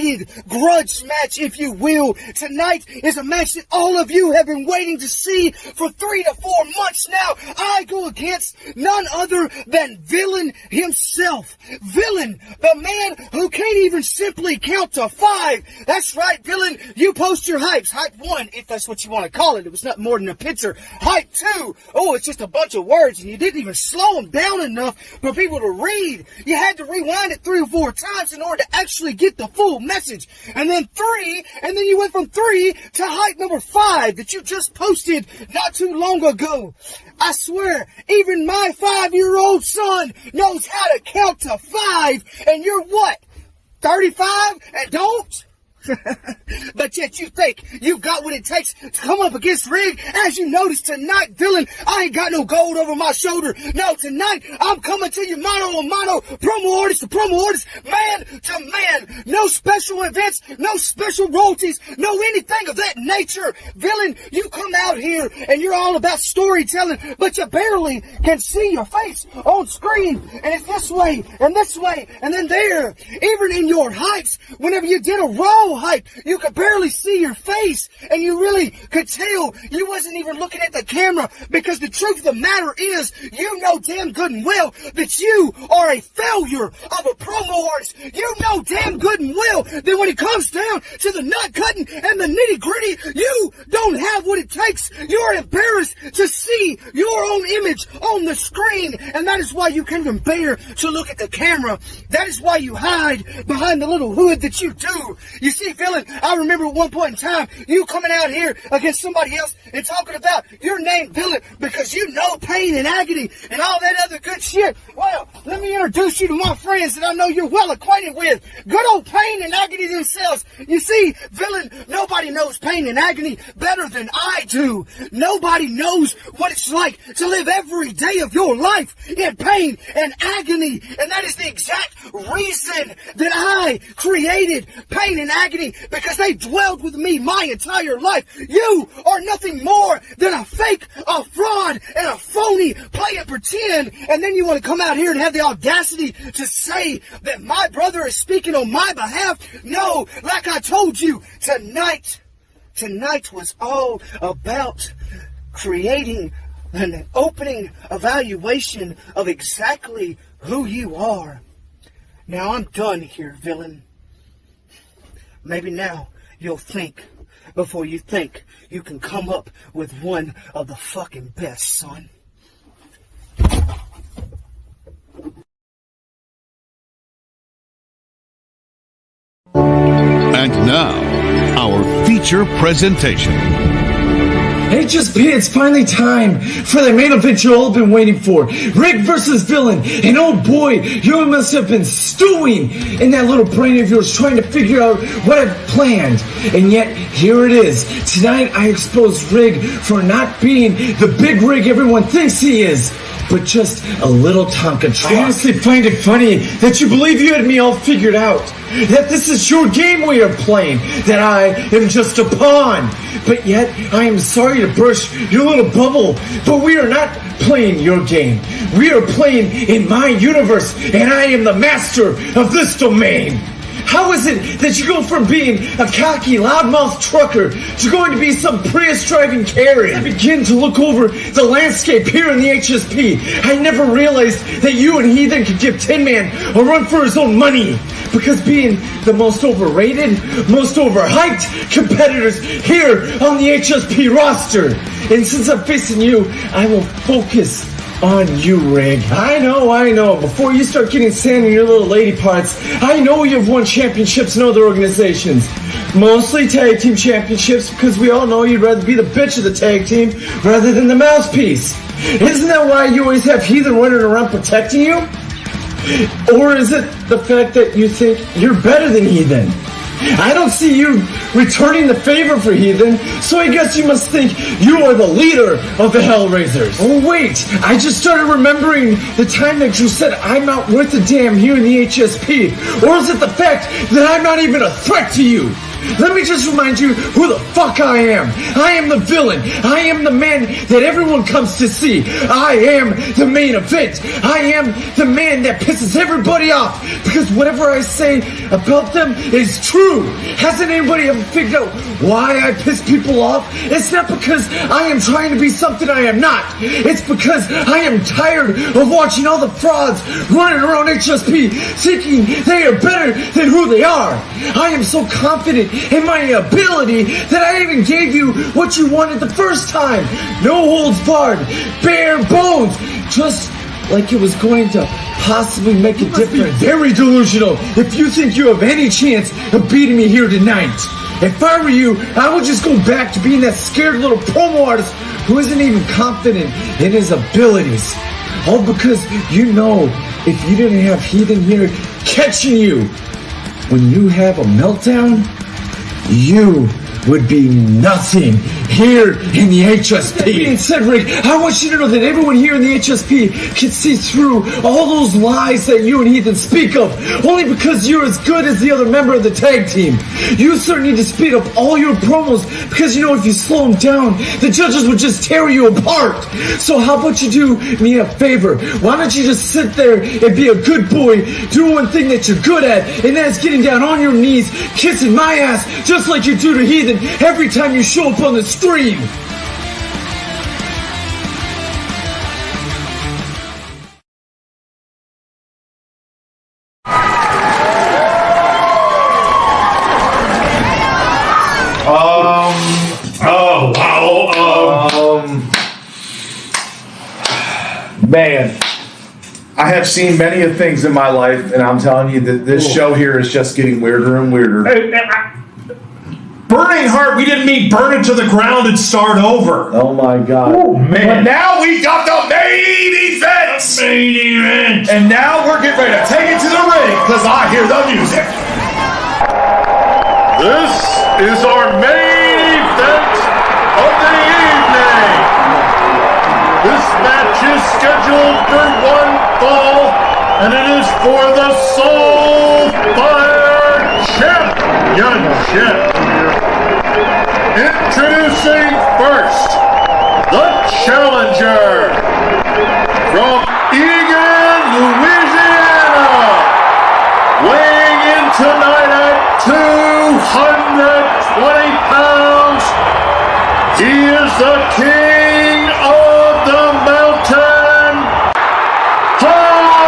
grudge match, if you will. Tonight is a match that all of you have been waiting to see for 3 to 4 months now. I go against none other than Villain himself. Villain, the man who can't even simply count to 5. That's right, Villain. You post your hypes. Hype 1, if that's what you want to call it. It was not more than a picture. Hype 2, oh, it's just a bunch of words, and you didn't even slow them down enough for people to read. You had to rewind it 3 or 4 times in order to actually get the full message. And then 3, and then you went from 3 to hype number 5 that you just posted not too long ago. I swear, even my 5-year-old son knows how to count to 5, and you're what, 35 and don't? But yet you think you've got what it takes to come up against Rig. As you notice tonight, Villain, I ain't got no gold over my shoulder. No, tonight I'm coming to you mano a mano, promo artist to promo artist, man to man. No special events, no special royalties, no anything of that nature. Villain, you come out here and you're all about storytelling, but you barely can see your face on screen. And it's this way, and then there. Even in your hypes, whenever you did a roll hype, you could barely see your face, and you really could tell you wasn't even looking at the camera, because the truth of the matter is, you know damn good and well that you are a failure of a promo artist. You know damn good and well that when it comes down to the nut cutting and the nitty gritty, you don't have what it takes. You're embarrassed to see your own image on the screen, and that is why you can't even bear to look at the camera. That is why you hide behind the little hood that you do. You see, see, Villain, I remember at one point in time, you coming out here against somebody else and talking about your name, Villain, because you know pain and agony and all that other good shit. Well, let me introduce you to my friends that I know you're well acquainted with. Good old pain and agony themselves. You see, Villain, nobody knows pain and agony better than I do. Nobody knows what it's like to live every day of your life in pain and agony. And that is the exact reason that I created pain and agony, because they dwelled with me my entire life. You are nothing more than a fake, a fraud, and a phony. Play and pretend, and then you want to come out here and have the audacity to say that my brother is speaking on my behalf? No, like I told you, tonight was all about creating an opening evaluation of exactly who you are. Now I'm done here, Villain. Maybe now you'll think before you think you can come up with one of the fucking best, son. And now, our feature presentation. HSP, it's finally time for the main event you've all been waiting for. Rig versus Villain. And oh boy, you must have been stewing in that little brain of yours trying to figure out what I've planned. And yet, here it is. Tonight, I exposed Rig for not being the big Rig everyone thinks he is, but just a little Tonka truck. I honestly find it funny that you believe you had me all figured out. That this is your game we are playing. That I am just a pawn. But yet, I am sorry to burst your little bubble, but we are not playing your game. We are playing in my universe, and I am the master of this domain. How is it that you go from being a cocky, loudmouth trucker to going to be some Prius-driving Karen? I begin to look over the landscape here in the HSP. I never realized that you and Heathen could give Tin Man a run for his own money. Because being the most overrated, most overhyped competitors here on the HSP roster. And since I'm facing you, I will focus on you, Rig. I know. Before you start getting sand in your little lady parts, I know you've won championships in other organizations. Mostly tag team championships, because we all know you'd rather be the bitch of the tag team rather than the mouthpiece. Isn't that why you always have Heathen running around protecting you? Or is it the fact that you think you're better than Heathen? I don't see you returning the favor for Heathen, so I guess you must think you are the leader of the Hellraisers. Oh wait, I just started remembering the time that you said I'm not worth a damn here in the HSP. Or is it the fact that I'm not even a threat to you? Let me just remind you who the fuck I am. I am the villain. I am the man that everyone comes to see. I am the main event. I am the man that pisses everybody off, because whatever I say about them is true. Hasn't anybody ever figured out why I piss people off? It's not because I am trying to be something I am not. It's because I am tired of watching all the frauds running around HSP thinking they are better than who they are. I am so confident in my ability that I even gave you what you wanted the first time. No holds barred, bare bones, just like it was going to possibly make a difference. Very delusional if you think you have any chance of beating me here tonight. If I were you, I would just go back to being that scared little promo artist who isn't even confident in his abilities. All because you know if you didn't have Heathen here catching you when you have a meltdown, you would be nothing here in the HSP. That being said, Rick, I want you to know that everyone here in the HSP can see through all those lies that you and Heathen speak of, only because you're as good as the other member of the tag team. You certainly need to speed up all your promos, because you know if you slow them down, the judges would just tear you apart. So how about you do me a favor? Why don't you just sit there and be a good boy, do one thing that you're good at, and that's getting down on your knees, kissing my ass, just like you do to Heathen every time you show up on the stream. Man, I have seen many of things in my life, and I'm telling you that this show here is just getting weirder and weirder. Burning Heart, we didn't mean burn it to the ground and start over. Oh my God. Oh, man. But now we got the main event. The main event. And now we're getting ready to take it to the ring because I hear the music. This is our main event of the evening. This match is scheduled for one fall, and it is for the Soulfire Championship. Introducing first, the challenger from Eagan, Louisiana, weighing in tonight at 220 pounds. He is the king of the mountain, Hudson.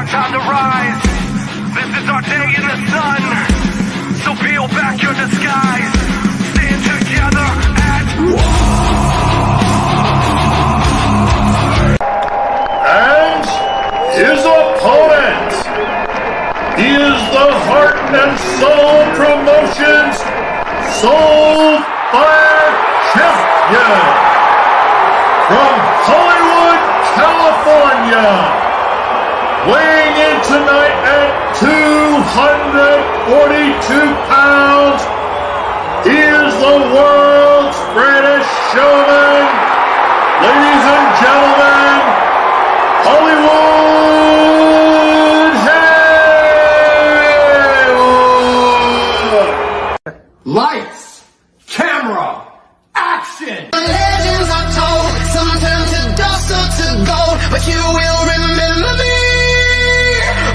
Time to rise. This is our day in the sun. So peel back your disguise. Stand together at war. And his opponent, he is the Heart and Soul Promotions Soulfire Champion from Hollywood, California. Weighing in tonight at 242 pounds, he is the world's greatest showman. Ladies and gentlemen, Hollywood Haywood! Lights, camera, action! Legends are told, some turn to dust or to gold, but you will remember me.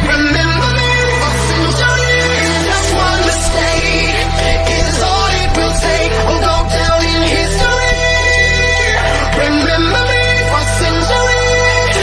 Remember me for centuries. Just one mistake is all it will take. We'll go down in history. Remember me for centuries.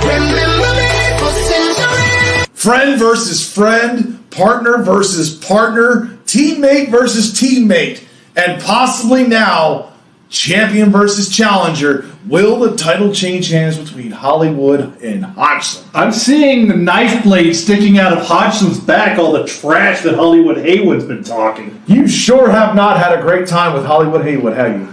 Remember me for centuries. Friend versus friend, partner versus partner, teammate versus teammate, and possibly now champion versus challenger. Will the title change hands between Hollywood and Hodgson? I'm seeing the knife blade sticking out of Hodgson's back, all the trash that Hollywood Haywood's been talking. You sure have not had a great time with Hollywood Haywood, have you?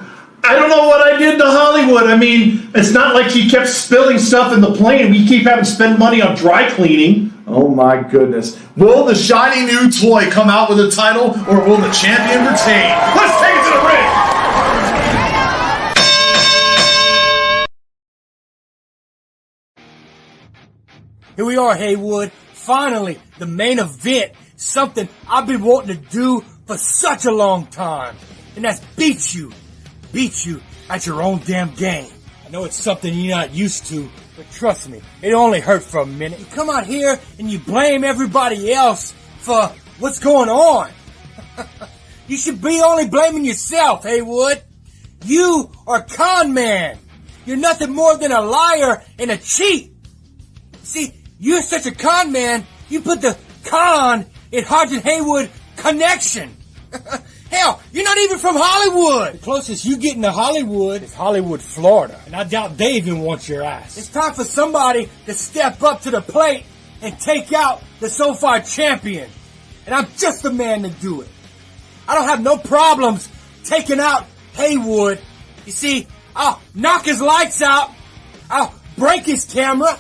I don't know what I did to Hollywood. I mean, it's not like he kept spilling stuff in the plane. We keep having to spend money on dry cleaning. Oh my goodness. Will the shiny new toy come out with a title, or will the champion retain? Let's take it to the ring! Here we are, Haywood. Finally, the main event. Something I've been wanting to do for such a long time. And that's beat you. Beat you at your own damn game. I know it's something you're not used to, but trust me, it only hurt for a minute. You come out here and you blame everybody else for what's going on. You should be only blaming yourself, Haywood. You are a con man. You're nothing more than a liar and a cheat. See, you're such a con man, you put the con in Hodgson Haywood connection. Hell, you're not even from Hollywood. The closest you get to Hollywood is Hollywood, Florida. And I doubt they even want your ass. It's time for somebody to step up to the plate and take out the Soulfire champion. And I'm just the man to do it. I don't have no problems taking out Haywood. You see, I'll knock his lights out. I'll break his camera.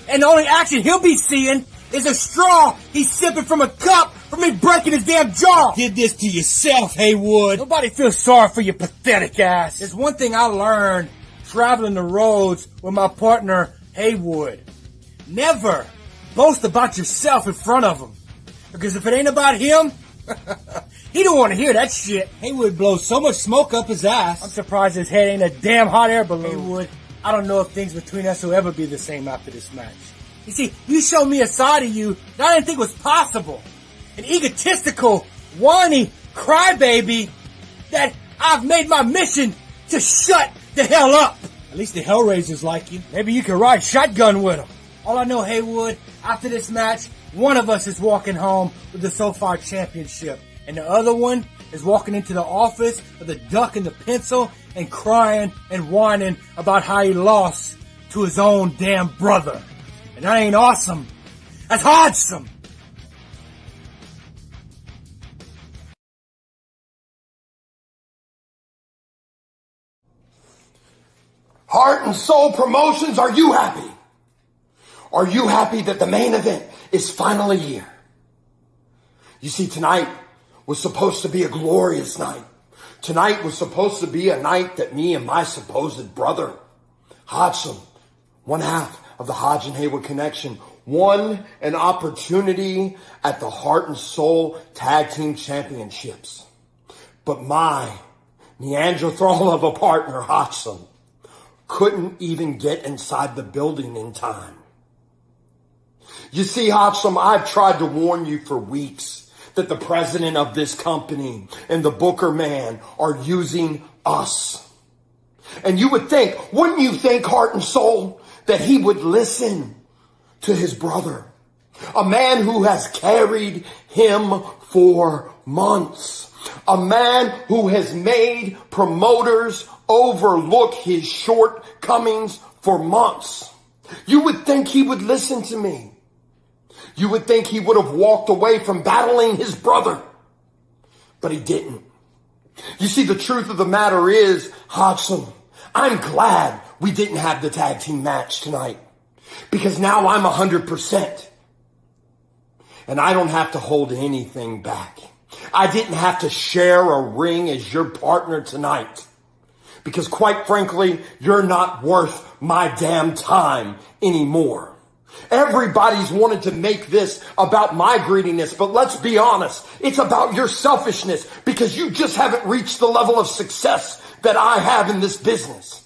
And the only action he'll be seeing is a straw he's sipping from a cup from me breaking his damn jaw. You did this to yourself, Haywood. Nobody feels sorry for your pathetic ass. There's one thing I learned traveling the roads with my partner, Haywood. Never boast about yourself in front of him. Because if it ain't about him, he don't want to hear that shit. Haywood blows so much smoke up his ass. I'm surprised his head ain't a damn hot air balloon. Haywood, I don't know if things between us will ever be the same after this match. You see, you showed me a side of you that I didn't think was possible. An egotistical, whiny crybaby that I've made my mission to shut the hell up. At least the Hellraisers like you. Maybe you can ride shotgun with them. All I know, Haywood, after this match, one of us is walking home with the SoFi Championship, and the other one is walking into the office of the Duck and the Pencil and crying and whining about how he lost to his own damn brother. And that ain't awesome. That's awesome. Heart and Soul Promotions, are you happy? Are you happy that the main event is finally here? You see, tonight was supposed to be a glorious night. Tonight was supposed to be a night that me and my supposed brother, Hodgson, one half of the Hodge and Haywood connection, won an opportunity at the Heart and Soul Tag Team Championships. But my Neanderthal of a partner, Hodgson, couldn't even get inside the building in time. You see, Hodgson, I've tried to warn you for weeks that the president of this company and the Booker man are using us. And you would think, wouldn't you think, Heart and Soul, that he would listen to his brother? A man who has carried him for months. A man who has made promoters overlook his shortcomings for months. You would think he would listen to me. You would think he would have walked away from battling his brother. But he didn't. You see, the truth of the matter is, Hodgson, I'm glad we didn't have the tag team match tonight. Because now I'm 100%. And I don't have to hold anything back. I didn't have to share a ring as your partner tonight. Because quite frankly, you're not worth my damn time anymore. Everybody's wanted to make this about my greediness, but let's be honest, it's about your selfishness because you just haven't reached the level of success that I have in this business.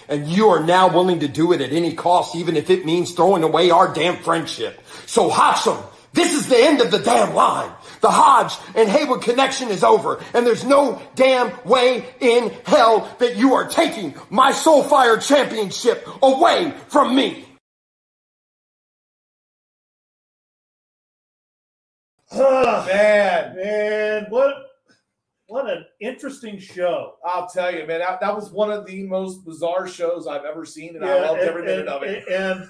And you are now willing to do it at any cost, even if it means throwing away our damn friendship. So Hodgson, this is the end of the damn line. The Hodge and Haywood connection is over, and there's no damn way in hell that you are taking my Soulfire Championship away from me. Oh, man, what an interesting show. I'll tell you, man, that was one of the most bizarre shows I've ever seen, and I loved every minute of it. And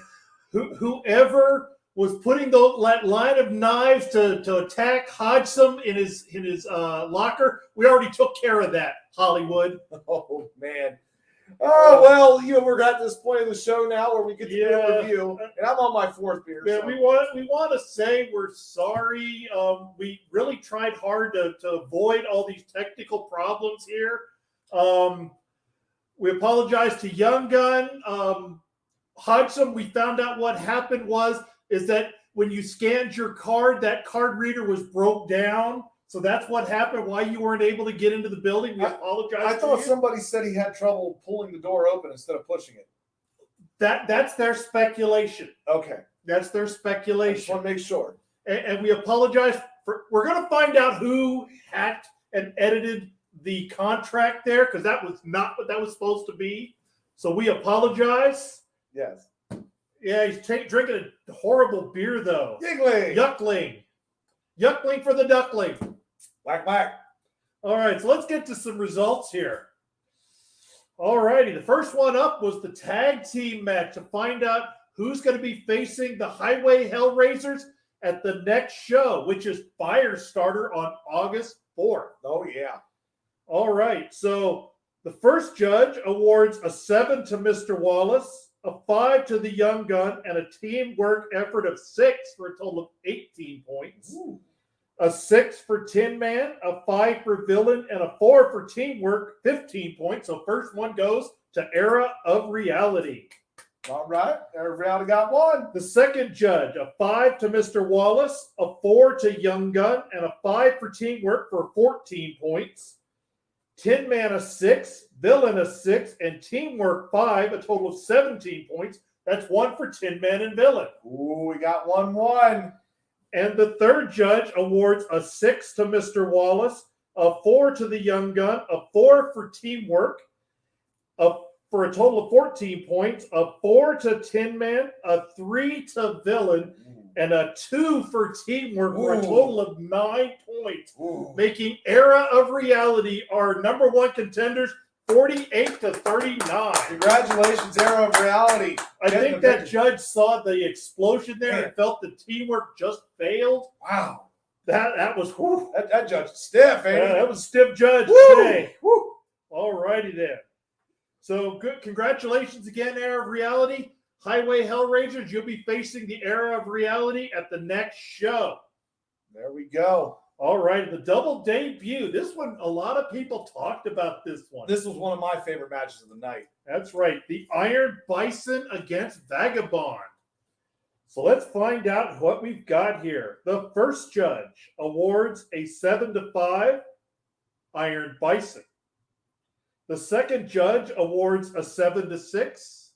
whoever was putting that line of knives to attack Hodgson in his locker, we already took care of that, Hollywood. Oh, man. Oh, well, we're at this point of the show now where we get to do a review, and I'm on my fourth beer. Yeah, so. we want to say we're sorry. We really tried hard to avoid all these technical problems here. We apologize to Young Gun. Hodgson, we found out what happened is that when you scanned your card, that card reader was broke down. So that's what happened, why you weren't able to get into the building. We apologize. I thought somebody said he had trouble pulling the door open instead of pushing it. That's their speculation. Okay. That's their speculation. I just want to make sure. And we apologize. We're going to find out who hacked and edited the contract there, because that was not what that was supposed to be. So we apologize. Yes. Yeah, he's drinking a horrible beer, though. Yuckling. Yuckling for the duckling. Whack, whack. All right, so let's get to some results here. All righty, the first one up was the tag team match to find out who's going to be facing the Highway Hellraisers at the next show, which is Firestarter on August 4th. Oh, yeah. All right, so the first judge awards a 7 to Mr. Wallace, a 5 to the Young Gun, and a teamwork effort of 6 for a total of 18 points. Ooh. A 6 for Tin Man, a 5 for Villain, and a 4 for Teamwork, 15 points. So first one goes to Era of Reality. All right, Era of Reality got one. The second judge, a 5 to Mr. Wallace, a 4 to Young Gun, and a 5 for Teamwork for 14 points. Tin Man a 6, Villain a 6, and Teamwork 5, a total of 17 points. That's 1 for Tin Man and Villain. Ooh, we got 1-1. And the third judge awards a 6 to Mr. Wallace, a 4 to the Young Gun, a 4 for teamwork, for a total of 14 points, a 4 to Tin Man, a 3 to Villain, and a 2 for teamwork for a total of 9 points, making Era of Reality our number one contenders, 48 to 39. Congratulations, Era of Reality. I think that judge saw the explosion there and felt the teamwork just failed. Wow. That was whew. That judge is stiff, ain't he? That was a stiff judge today. Woo. All righty then. So good. Congratulations again, Era of Reality. Highway Hellraisers, you'll be facing the Era of Reality at the next show. There we go. All right, the double debut. This one, a lot of people talked about this one. This was one of my favorite matches of the night. That's right. The Iron Bison against Vagabond. So let's find out what we've got here. The first judge awards a 7 to 5, Iron Bison. The second judge awards a 7 to 6,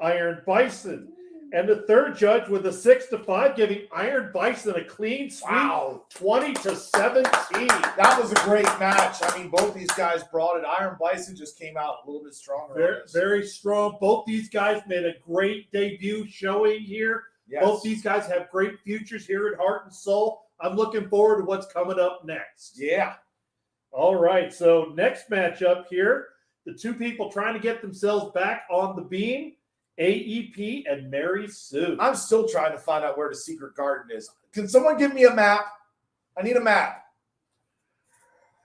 Iron Bison. And the third judge with a 6 to 5, giving Iron Bison a clean sweep, 20 to 17. That was a great match. I mean, both these guys brought it. Iron Bison just came out a little bit stronger. Very strong. Both these guys made a great debut showing here. Yes. Both these guys have great futures here at Heart and Soul. I'm looking forward to what's coming up next. Yeah. All right. So next matchup here, the two people trying to get themselves back on the beam. AEP and Mary Sue. I'm still trying to find out where the secret garden is. Can someone give me a map? I need a map.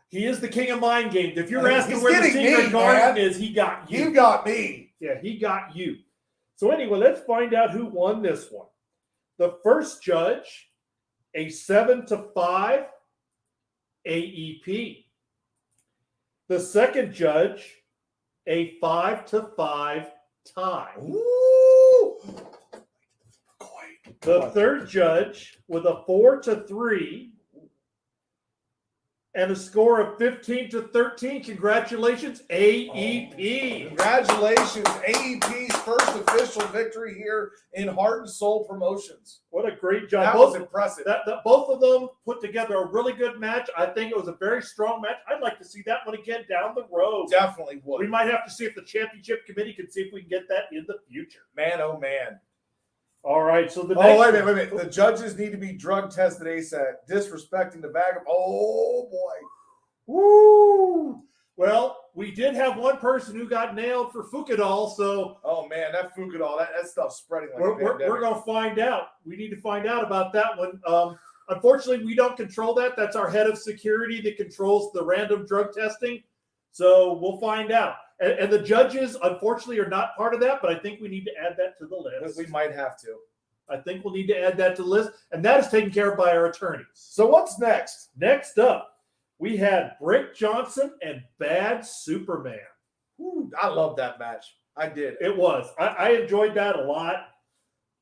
He is the king of mind games. If you're asking He's where the secret garden man. is, he got you. You got me. Yeah, he got you. So anyway, let's find out who won this one. The first judge, a 7 to 5, AEP. The second judge, a 5 to 5 tie. Ooh. The third judge with a 4 to 3 and a score of 15 to 13. Congratulations, AEP. Congratulations, AEP's first official victory here in Heart and Soul Promotions. What a great job. That was impressive. Both of them put together a really good match. I think it was a very strong match. I'd like to see that one again down the road. Definitely would. We might have to see if the championship committee can see if we can get that in the future. Man, oh man. All right, so the next wait a minute. The judges need to be drug tested ASAP. Disrespecting the Vagabond. Oh boy. Woo! Well, we did have one person who got nailed for Fucadol, so oh man, that Fucadol, that stuff's spreading like we're going to find out. We need to find out about that one. Unfortunately, we don't control that. That's our head of security that controls the random drug testing. So we'll find out. And the judges, unfortunately, are not part of that, but I think we need to add that to the list. We might have to. I think we'll need to add that to the list, and that is taken care of by our attorneys. So what's next? Next up, we had Brick Johnson and Bad Superman. Ooh, I love that match. I did. It was. I enjoyed that a lot.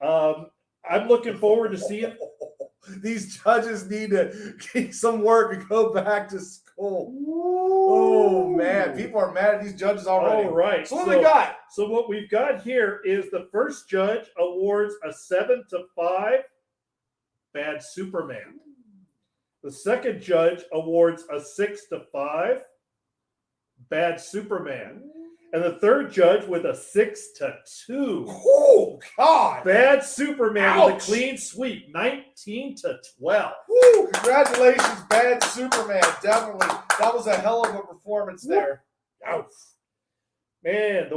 I'm looking forward to seeing. These judges need to get some work and go back to school. Oh man, people are mad at these judges already. All right. So what do we got? So what we've got here is the first judge awards a 7 to 5, Bad Superman. The second judge awards a 6 to 5, Bad Superman. And the third judge with a 6 to 2. Oh, God. Bad Superman Ouch. with a clean sweep, 19 to 12. Woo, congratulations, Bad Superman. Definitely. That was a hell of a performance there. Ouch. Man,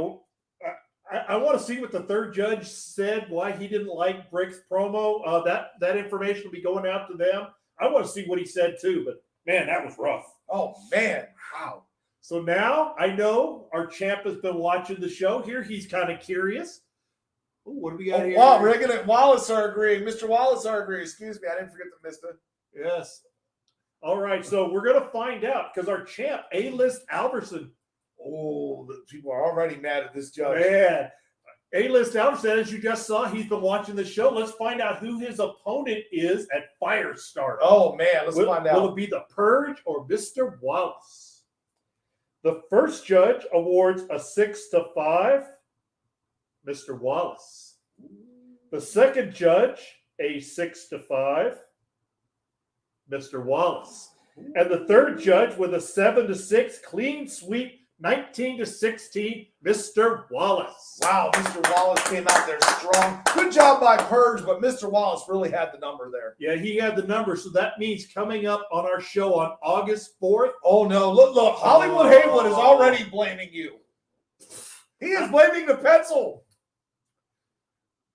I want to see what the third judge said, why he didn't like Brick's promo. That information will be going out to them. I want to see what he said, too. But, man, that was rough. Oh, man. Wow. So now I know our champ has been watching the show here. He's kind of curious. Ooh, what do we got here? Wow, Riggin and Wallace are agreeing. Mr. Wallace are agreeing. Excuse me, I didn't forget to miss that. Yes. All right, so we're going to find out because our champ, A-List Alverson. Oh, the people are already mad at this judge. Man, A-List Alverson, as you just saw, he's been watching the show. Let's find out who his opponent is at Firestarter. Oh, man, let's find out. Will it be the Purge or Mr. Wallace? The first judge awards a 6 to 5, Mr. Wallace. The second judge a 6-5, Mr. Wallace. And the third judge with a 7-6 clean sweep, 19-16, Mr. Wallace. Wow, Mr. Wallace came out there strong. Good job by Purge, but Mr. Wallace really had the number there. Yeah, he had the number, so that means coming up on our show on August 4th. Oh, no. Look, Hollywood Haywood is already blaming you. He is blaming the pencil.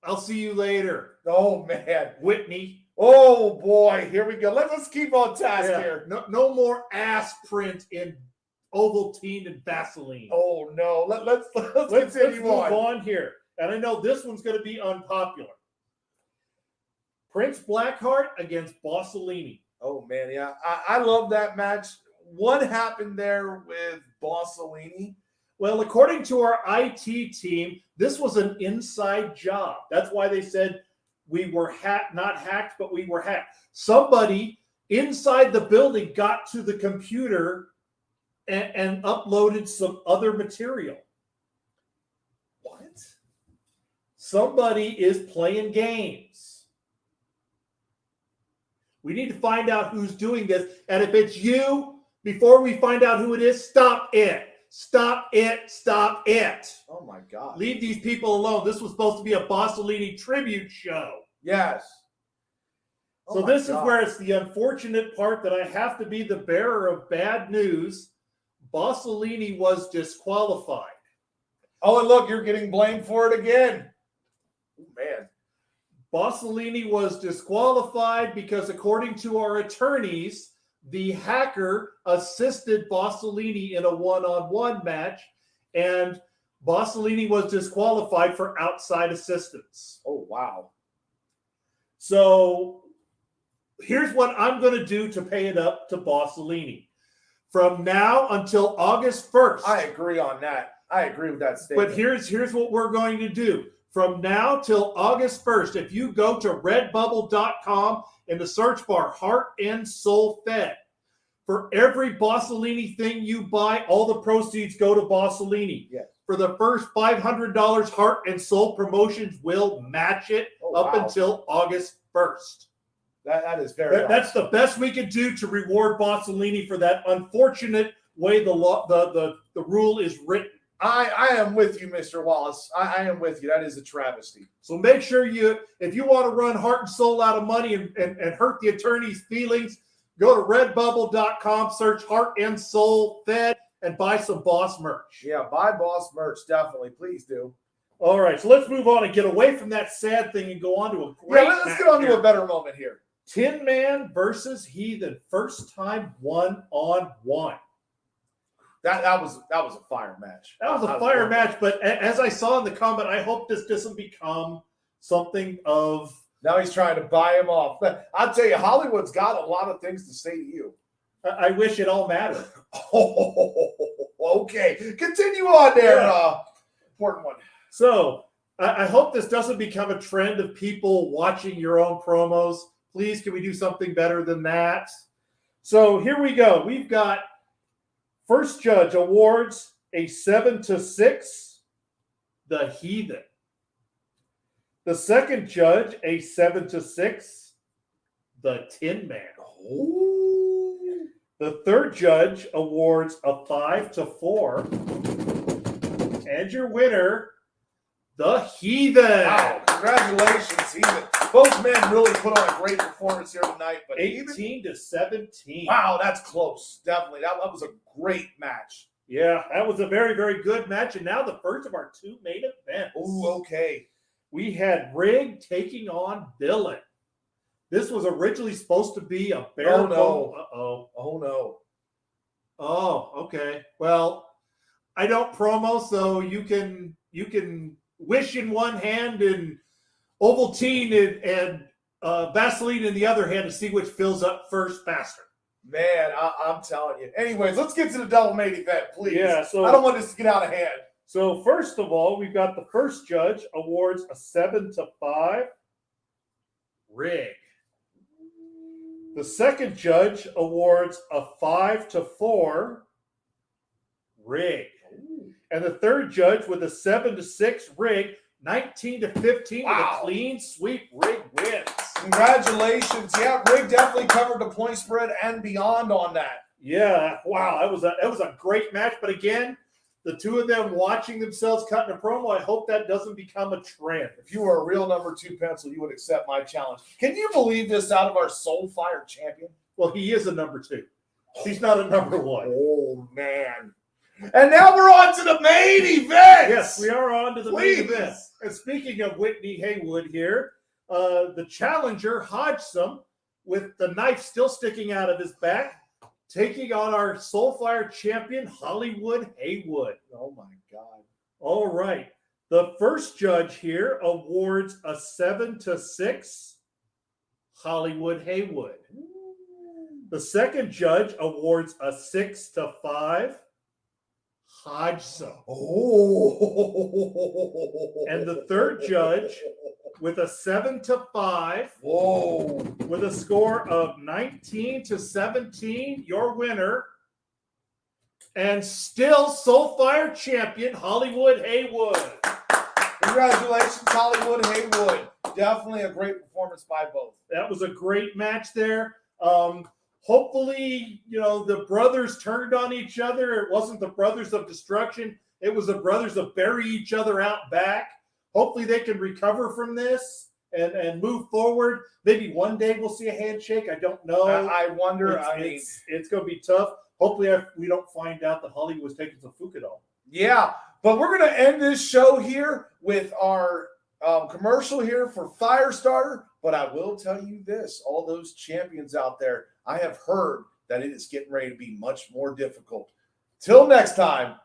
I'll see you later. Oh, man. Whitney. Oh, boy. Here we go. Let's keep on task here. No more ass print in Ovaltine and Vaseline. Oh, no. Let's move on here. And I know this one's going to be unpopular. Prince Blackheart against Bossellini. Oh, man, yeah. I love that match. What happened there with Bossellini? Well, according to our IT team, this was an inside job. That's why they said we were not hacked, but we were hacked. Somebody inside the building got to the computer and uploaded some other material. What? Somebody is playing games. We need to find out who's doing this. And if it's you, before we find out who it is, stop it. Stop it. Stop it. Oh, my God. Leave these people alone. This was supposed to be a Bossellini tribute show. Yes. So this is where it's the unfortunate part that I have to be the bearer of bad news. Bossellini was disqualified. Oh, and look, you're getting blamed for it again. Oh, man. Bossellini was disqualified because, according to our attorneys, the hacker assisted Bossellini in a one-on-one match, and Bossellini was disqualified for outside assistance. Oh, wow. So here's what I'm going to do to pay it up to Bossellini. From now until August 1st. I agree on that. I agree with that statement. But here's what we're going to do. From now till August 1st, if you go to redbubble.com in the search bar, Heart and Soul Fed, for every Bossellini thing you buy, all the proceeds go to Bossellini. Yes. For the first $500, Heart and Soul Promotions will match it until August 1st. That is very That's the best we could do to reward Bossellini for that unfortunate way the rule is written. I am with you, Mr. Wallace. I am with you. That is a travesty. So make sure if you want to run Heart and Soul out of money and hurt the attorney's feelings, go to redbubble.com, search Heart and Soul Fed, and buy some Boss merch. Yeah, buy Boss merch, definitely. Please do. All right, so let's move on and get away from that sad thing and go on to a great let's get on to a better moment here. Tin Man versus Heathen, first time one-on-one. That was a fire match. That was a fire match, but as I saw in the comment, I hope this doesn't become something of... Now he's trying to buy him off. I'll tell you, Hollywood's got a lot of things to say to you. I wish it all mattered. Okay. Continue on there. Important one. So I hope this doesn't become a trend of people watching your own promos. Please, can we do something better than that? So here we go. We've got first judge awards a 7-6, the Heathen. The second judge a 7-6, the Tin Man. Ooh. The third judge awards a 5-4, and your winner, the Heathen. Wow, congratulations, Heathen. Both men really put on a great performance here tonight. But 18-17. Wow, that's close. Definitely. That was a great match. Yeah, that was a very, very good match. And now the first of our two main events. Ooh, okay. We had Rig taking on Villain. This was originally supposed to be a bare Oh, no. Uh-oh. Oh, no. Oh, okay. Well, I don't promo, so you can wish in one hand and Ovaltine and Vaseline in the other hand to see which fills up first faster. Man, I'm telling you. Anyways, let's get to the double main event, please. Yeah, so I don't want this to get out of hand. So first of all, we've got the first judge awards a 7-5, Rig. The second judge awards a 5-4, Rig. And the third judge with a 7-6, Rig. 19-15 with a clean sweep. Rig wins. Congratulations. Yeah, Rig definitely covered the point spread and beyond on that. Yeah, wow, that was a great match. But again, the two of them watching themselves cutting a promo, I hope that doesn't become a trend. If you were a real number 2 pencil, you would accept my challenge. Can you believe this out of our Soulfire champion? Well, he is a number 2. He's not a number 1. Oh, man. And now we're on to the main event. Yes, we are on to the main event. And speaking of Whitney Haywood here, the challenger, Hodgson, with the knife still sticking out of his back, taking on our Soulfire champion, Hollywood Haywood. Oh, my God. All right. The first judge here awards a 7-6, Hollywood Haywood. The second judge awards a 6-5, Hodgson. Oh. And the third judge with a 7-5. Whoa. With a score of 19-17, your winner. And still Soulfire champion, Hollywood Haywood. Congratulations, Hollywood Haywood. Definitely a great performance by both. That was a great match there. Hopefully, the brothers turned on each other. It wasn't the brothers of destruction. It was the brothers of bury each other out back. Hopefully they can recover from this and move forward. Maybe one day we'll see a handshake. I don't know. I wonder. It's going to be tough. Hopefully we don't find out that Hollywood was taking some Fucadol. Yeah, but we're going to end this show here with our commercial here for Firestarter. But I will tell you this, all those champions out there, I have heard that it is getting ready to be much more difficult. Till next time,